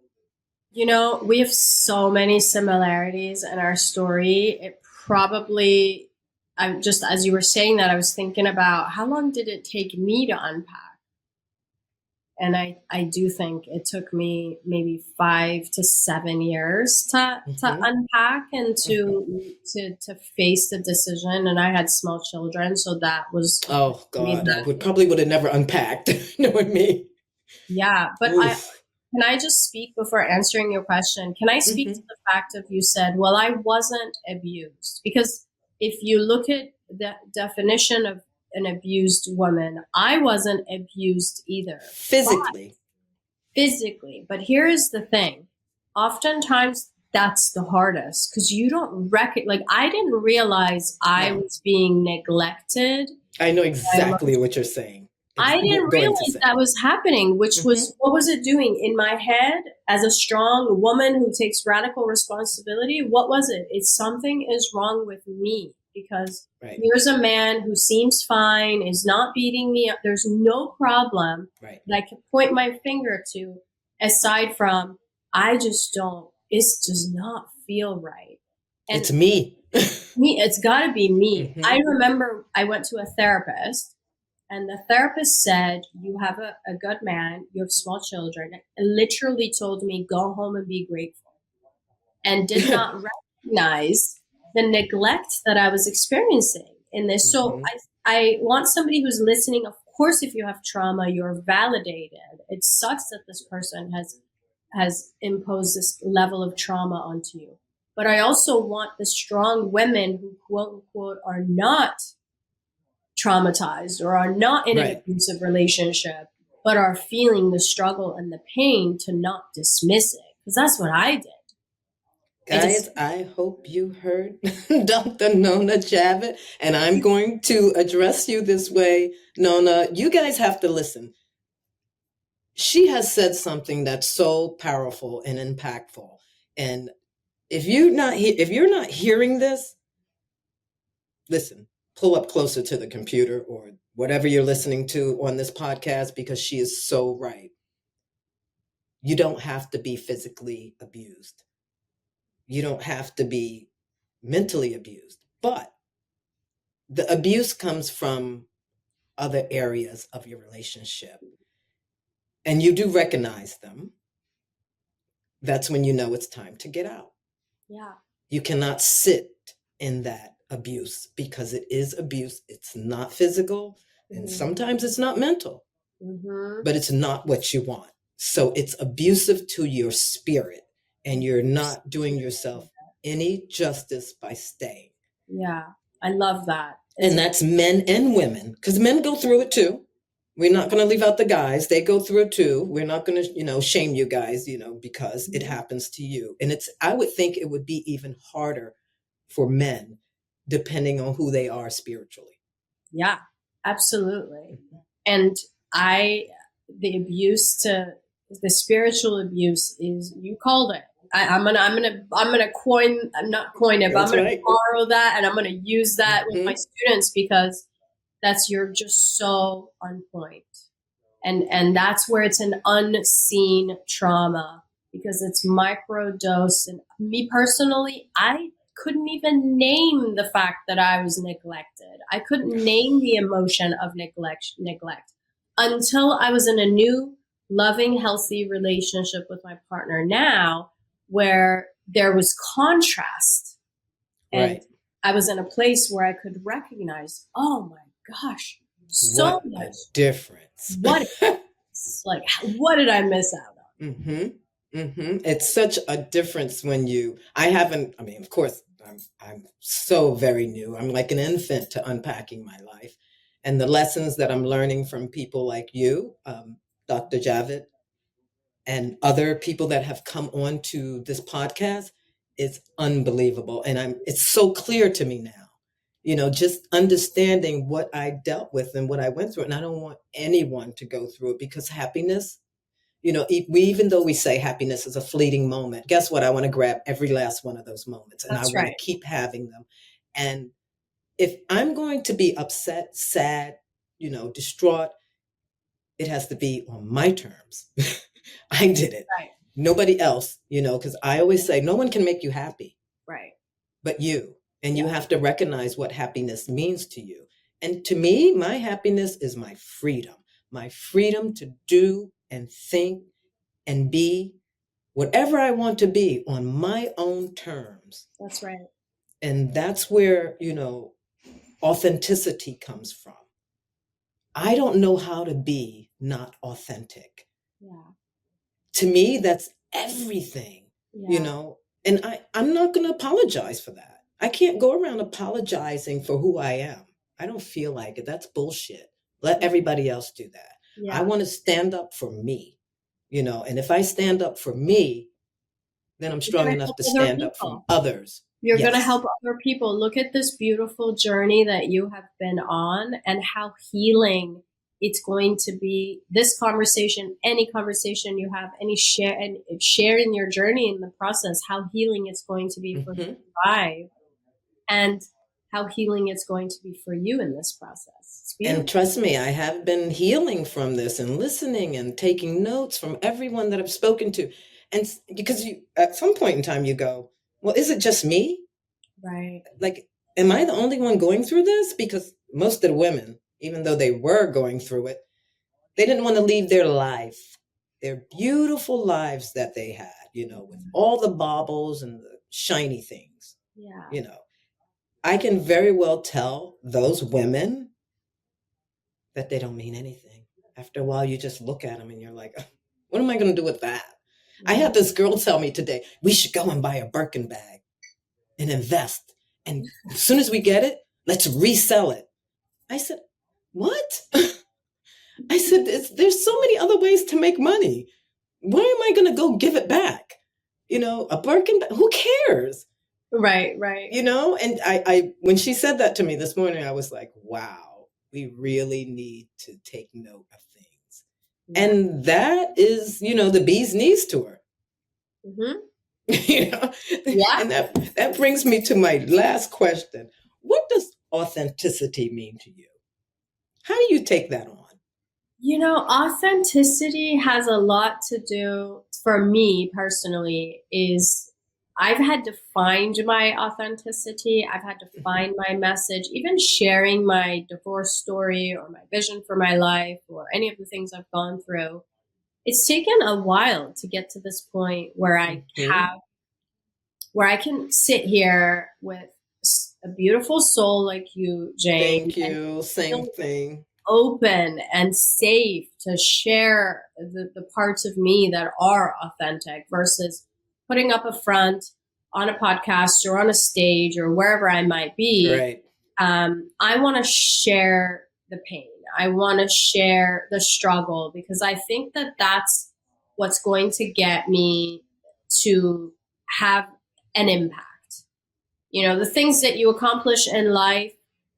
We have so many similarities in our story. It probably, I'm just, as you were saying that, I was thinking about how long did it take me to unpack? And I do think it took me maybe 5 to 7 years to Hmm. unpack and Hmm. to face the decision. And I had small children, so that was Oh made God, I that. would have never unpacked. Knowing me. Yeah, but I Oof. can I just speak before answering your question? Can I speak to Hmm. the fact of you said, well, I wasn't abused? Because if you look at the definition of an abused woman, I wasn't abused either, but Physically. physically. But here is the thing. Oftentimes that's the hardest because you don't like I didn't realize I No, was being neglected. I know exactly what you're saying. I didn't Going to realize say. that was happening, which Hmm. was what was it doing in my head as a strong woman who takes radical responsibility? What was it? It's something is wrong with me because Right. here's a man who seems fine, is not beating me up. There's no problem Right. that I could point my finger to aside from I just don't, it does not feel right. And It's me. me, it's got to be me. Hmm. I remember I went to a therapist And the therapist said, you have a good man, you have small children, and literally told me, go home and be grateful, and did not recognize the neglect that I was experiencing in this. So Mhm. I want somebody who's listening. Of course, if you have trauma, you're validated. It sucks that this person has imposed this level of trauma onto you. But I also want the strong women who, quote unquote, are not traumatized or are not in an Right. abusive relationship, but are feeling the struggle and the pain, to not dismiss it. Because that's what I did. I Guys, just, I hope you heard Dr. Nona Djavid, and I'm going to address you this way. Nona, you guys have to listen. She has said something that's so powerful and impactful. And if you're not hearing this, listen, pull up closer to the computer or whatever you're listening to on this podcast, because she is so right. You don't have to be physically abused. You don't have to be mentally abused. But the abuse comes from other areas of your relationship, and you do recognize them. That's when you know it's time to get out. yeah. You cannot sit in that abuse, because it is abuse. It's not physical, and Mm-hmm. sometimes it's not mental, Mm-hmm. but it's not what you want. So it's abusive to your spirit, and you're not doing yourself any justice by staying. Yeah, I love that. And that's men and women, because men go through it too. We're not going to leave out the guys. They go through it too. We're not going to, shame you guys, because it happens to you. And I would think it would be even harder for men, depending on who they are spiritually. Yeah, absolutely. And I, the spiritual abuse is, you called it. I'm gonna coin, not coin it, but I'm That's gonna right. borrow that, and I'm gonna use that with my Mm-hmm. students, because you're just so on point. And that's where it's an unseen trauma, because it's microdose. And me personally, I couldn't even name the fact that I was neglected. I couldn't name the emotion of neglect until I was in a new, loving, healthy relationship with my partner now, where there was contrast. And Right. I was in a place where I could recognize, oh my gosh, so What a much. difference. What, like, what did I miss out on? It's such a difference when I mean, of course, I'm so very new. I'm like an infant to unpacking my life. And the lessons that I'm learning from people like you, Dr. Javid, and other people that have come on to this podcast is unbelievable. And it's so clear to me now, just understanding what I dealt with and what I went through. And I don't want anyone to go through it, because happiness, even though we say happiness is a fleeting moment, guess what? I want to grab every last one of those moments, and I That's want to right. keep having them. And if I'm going to be upset, sad, distraught, it has to be on my terms. I did it. Right. Nobody else, because I always say no one can make you happy Right. but you. And you Yeah. have to recognize what happiness means to you. And to me, my happiness is my freedom to do and think and be whatever I want to be on my own terms. That's right. And that's where, authenticity comes from. I don't know how to be not authentic. Yeah. To me, that's everything, Yeah. and I'm not going to apologize for that. I can't go around apologizing for who I am. I don't feel like it. That's bullshit. Let everybody else do that. I Yeah. want to stand up for me, and if I stand up for me, then I'm You're strong going to enough help to other stand up for people. others. You're going to Yes. help other people. Look at this beautiful journey that you have been on, and how healing it's going to be. This conversation, any conversation you have, any share, and sharing your journey in the process, how healing it's going to be for Mm-hmm. Thrive, and how healing it's going to be for you in this process. It's And beautiful. trust me, I have been healing from this and listening and taking notes from everyone that I've spoken to. And because at some point in time, you go, well, is it just me? Right. Like, am I the only one going through this? Because most of the women even though they were going through it, they didn't want to leave their life, their beautiful lives that they had, with all the baubles and the shiny things. Yeah. You know, I can very well tell those women that they don't mean anything. After a while, you just look at them and you're like, what am I going to do with that? I had this girl tell me today, we should go and buy a Birkin bag and invest. And as soon as we get it, let's resell it. I said, what? I said, there's so many other ways to make money. Why am I going to go give it back? A Birkin bag, who cares? Right. And I when she said that to me this morning, I was like, wow, we really need to take note of things. Yeah. And that is, the bee's knees to her. Mm-hmm. Yeah. And that brings me to my last question. What does authenticity mean to you? How do you take that on? Authenticity has a lot to do, for me personally, is I've had to find my authenticity. I've had to find my message. Even sharing my divorce story or my vision for my life or any of the things I've gone through, it's taken a while to get to this point where I can sit here with a beautiful soul like you, Jane. Thank you. Same thing. Open and safe to share the parts of me that are authentic versus putting up a front on a podcast or on a stage or wherever I might be. Right. I want to share the pain. I want to share the struggle because I think that that's what's going to get me to have an impact. The things that you accomplish in life,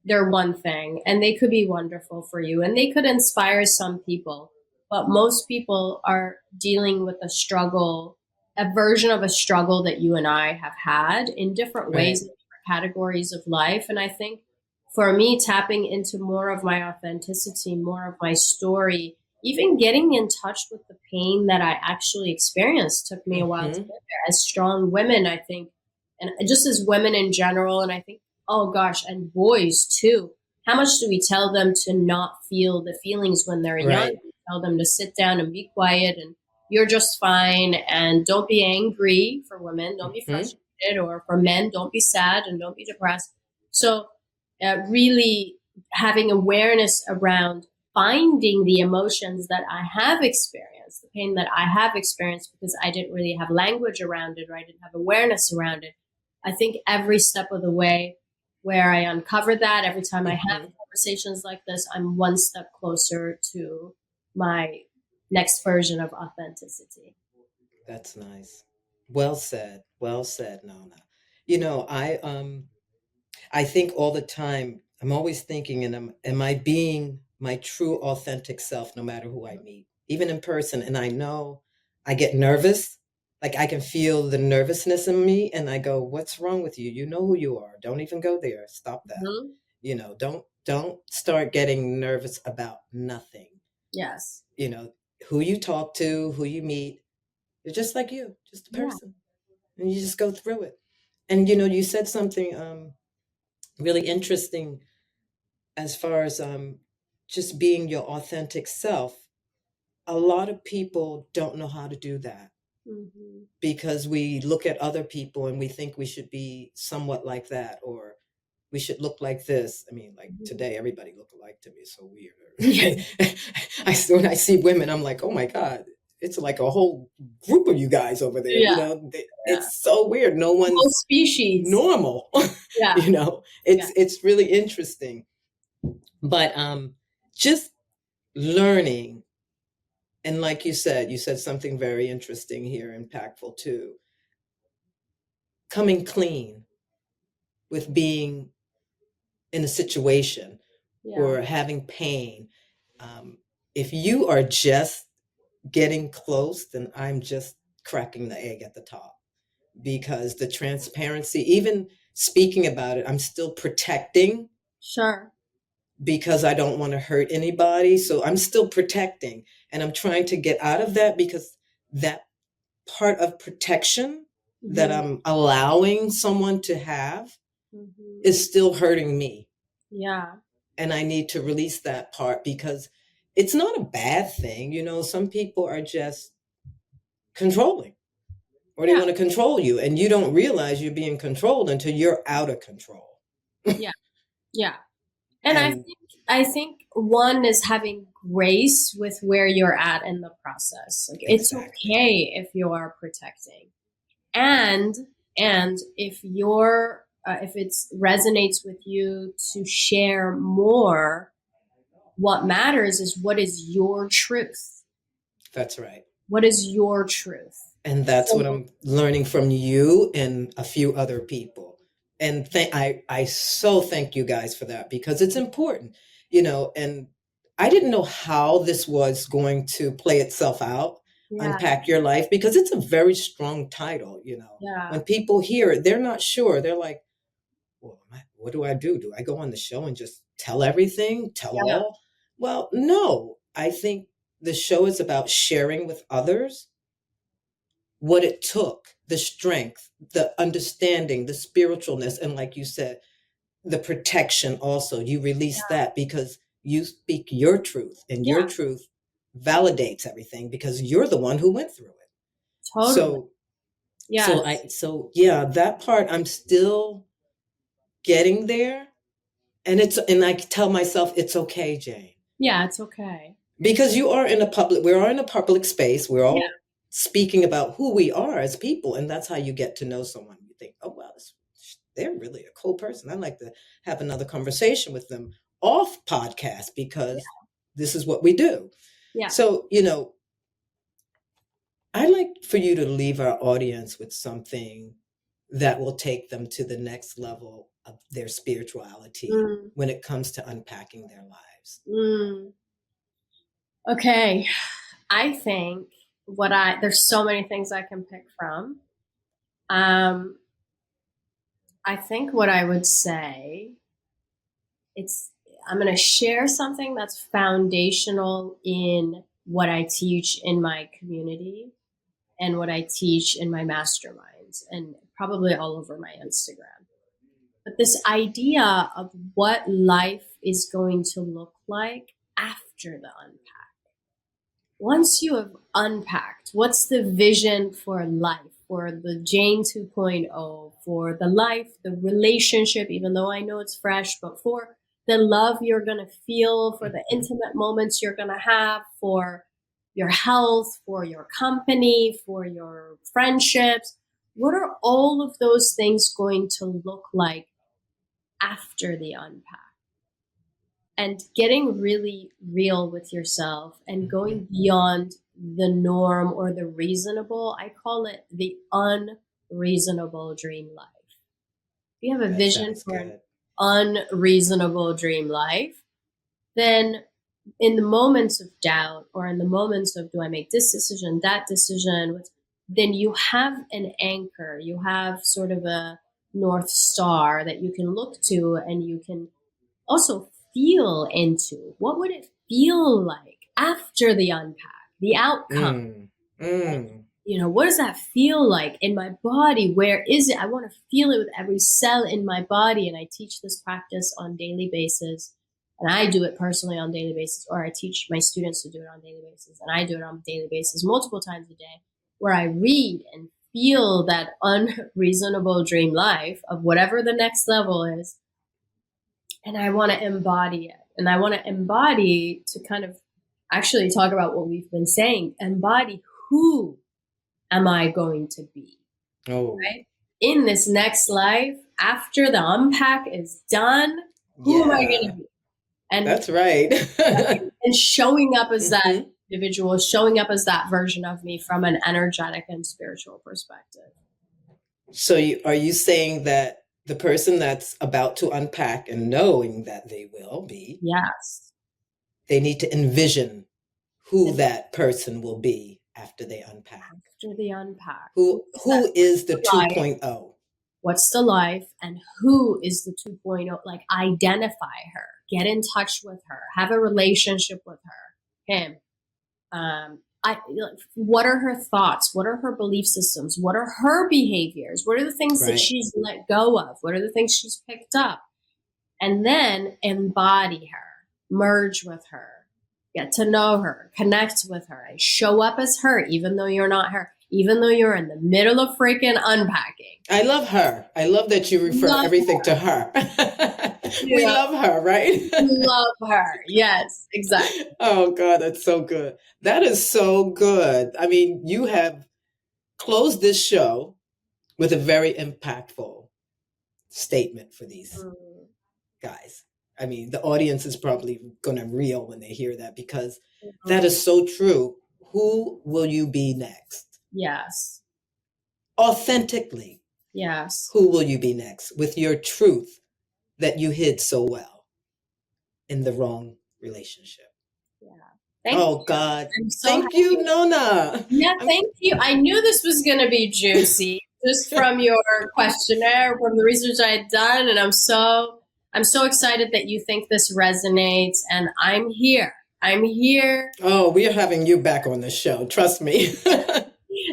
they're one thing and they could be wonderful for you and they could inspire some people, but most people are dealing with a struggle, a version of a struggle that you and I have had in different ways, in different categories of life. And I think for me, tapping into more of my authenticity, more of my story, even getting in touch with the pain that I actually experienced took me a while to get there. As strong women, I think, and just as women in general, and I think, oh gosh, and boys too. How much do we tell them to not feel the feelings when they're young? We tell them to sit down and be quiet and you're just fine and don't be angry for women. Don't be frustrated, or for men, don't be sad and don't be depressed. So really having awareness around finding the emotions that I have experienced, the pain that I have experienced because I didn't really have language around it or I didn't have awareness around it. I think every step of the way where I uncover that, every time I have conversations like this, I'm one step closer to my next version of authenticity. That's nice. Well said. Well said, Nona. I think all the time, I'm always thinking, am I being my true authentic self no matter who I meet, even in person? And I know I get nervous. Like I can feel the nervousness in me and I go, what's wrong with you? You know who you are. Don't even go there. Stop that. Don't start getting nervous about nothing. Yes. Who you talk to, who you meet, they're just like you, just a person. Yeah. And you just go through it. And you said something really interesting as far as just being your authentic self. A lot of people don't know how to do that. Because we look at other people and we think we should be somewhat like that, or we should look like this. I mean, like today, everybody look alike to me. It's so weird. When I see women, I'm like, oh my God, it's like a whole group of you guys over there. Yeah. It's so weird. No one's whole species normal. Yeah. It's really interesting. But just learning. And like you said something very interesting here, impactful too. Coming clean with being in a situation or having pain. If you are just getting close, then I'm just cracking the egg at the top, because the transparency, even speaking about it, I'm still protecting. Sure. Because I don't want to hurt anybody. So I'm still protecting, and I'm trying to get out of that, because that part of protection that I'm allowing someone to have is still hurting me. Yeah. and I need to release that part because it's not a bad thing. Some people are just controlling, or they Yeah. want to control you, and you don't realize you're being controlled until you're out of control. Yeah. Yeah. And And I think one is having grace with where you're at in the process. Like it's exactly. okay if you are protecting. And if you're if it resonates with you to share more, what matters is what is your truth? That's right. What is your truth? And that's what So I'm learning from you and a few other people. And I so thank you guys for that because it's important, and I didn't know how this was going to play itself out, yeah, unpack your life, because it's a very strong title. yeah, When people hear it, they're not sure. They're like, well, what do I do? Do I go on the show and just tell everything, tell yeah, all? Well, no, I think the show is about sharing with others what it took, the strength, the understanding, the spiritualness, and like you said, the protection also. You release that because you speak your truth, and yeah, your truth validates everything because you're the one who went through it. totally. So so Yes. I so yeah, that part I'm still getting there. And I tell myself it's okay, Jane. Yeah, it's okay. Because we're all in a public space. We're Yeah, all speaking about who we are as people, and that's how you get to know someone. You think, oh well, they're really a cool person. I'd like to have another conversation with them off podcast because this is what we do. yeah. So, I'd like for you to leave our audience with something that will take them to the next level of their spirituality Mm, when it comes to unpacking their lives. mm. Okay. I think there's so many things I can pick from. Um, I think what I would say, it's I'm going to share something that's foundational in what I teach in my community and what I teach in my masterminds and probably all over my Instagram. But this idea of what life is going to look like after the unpack. Once you have unpacked, what's the vision for life, for the Jane 2.0, for the life, the relationship, even though I know it's fresh, but for the love you're going to feel, for the Mhm. intimate moments you're going to have, for your health, for your company, for your friendships. What are all of those things going to look like after the unpack? And getting really real with yourself and Mhm. going beyond the norm or the reasonable. I call it the unreasonable dream life. If you have a That vision sounds for an good. unreasonable dream life, then in the moments of doubt or in the moments of do I make this decision, that decision, then you have an anchor. You have sort of a North Star that you can look to and you can also feel into. What would it feel like after the unpack, the outcome? Mm. Mm. What does that feel like in my body? Where is it? I want to feel it with every cell in my body. And I teach this practice on daily basis. And I do it personally on daily basis, or I teach my students to do it on daily basis. And I do it on daily basis multiple times a day, where I read and feel that unreasonable dream life of whatever the next level is. And I want to embody it. And I want to embody to kind of actually talk about what we've been saying. Embody who am I going to be, Oh, right? In this next life, after the unpack is done, who am I going yeah, to be? And that's right. and showing up as that Hmm. individual, showing up as that version of me from an energetic and spiritual perspective. So are you saying that the person that's about to unpack and knowing that they will be, Yes. they need to envision who that person will be after they unpack? After the unpack, Who what's that who is the life? 2.0? What's the life and who is the 2.0? Like identify her, get in touch with her, have a relationship with her, him. What are her thoughts? What are her belief systems? What are her behaviors? What are the things that Right. she's let go of? What are the things she's picked up? and then embody her, merge with her, get to know her, connect with her, and show up as her, even though you're not her, even though you're in the middle of freaking unpacking. I love her. I love that you refer Love everything her. to her. We Yeah, love her, right? love her. Yes, exactly. Oh, God, that's so good. That is so good. I mean, you have closed this show with a very impactful statement for these Mm, guys. I mean, the audience is probably going to reel when they hear that because that mhm. is so true. Who will you be next? Yes, Authentically, yes. who will you be next with your truth that you hid so well in the wrong relationship? Yeah. Thank Oh, you. God. I'm so Thank you, happy. Nona. Yeah, I'm thank you. I knew this was going to be juicy just from your questionnaire, from the research I had done, and I'm so excited that you think this resonates, and I'm here. I'm here. Oh, we are having you back on the show. Trust me.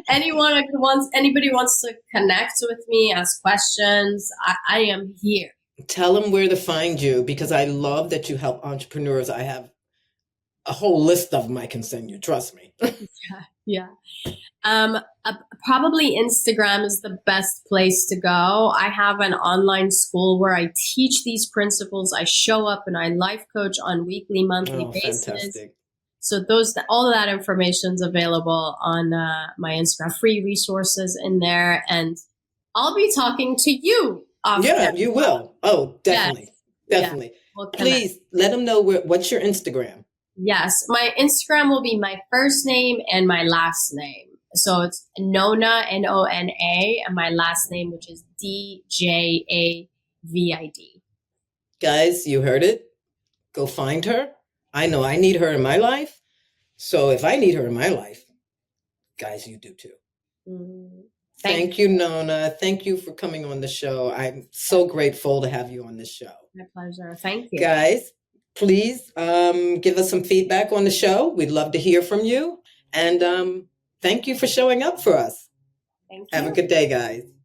Anybody wants to connect with me, ask questions, I am here. Tell them where to find you because I love that you help entrepreneurs. I have a whole list of them I can send you. Trust me. Yeah. Um, uh, Probably Instagram is the best place to go. I have an online school where I teach these principles. I show up and I life coach on weekly, monthly Oh, basis. fantastic. So all of that information is available on my Instagram. Free resources in there, and I'll be talking to you off Yeah, camera. you will. Oh, Yes, definitely. yeah, Definitely. we'll connect. Please let them know what's your Instagram. Yes, my Instagram will be my first name and my last name. So it's Nona, Nona, and my last name, which is Djavid. Guys, you heard it. Go find her. I know I need her in my life. So if I need her in my life, guys, you do too. Mm, thank Thank you, Nona. Thank you for coming on the show. I'm so grateful to have you on this show. you. My pleasure. Thank you. Guys, please give us some feedback on the show. We'd love to hear from you. And thank you for showing up for us. Thank Have a you. good day, guys.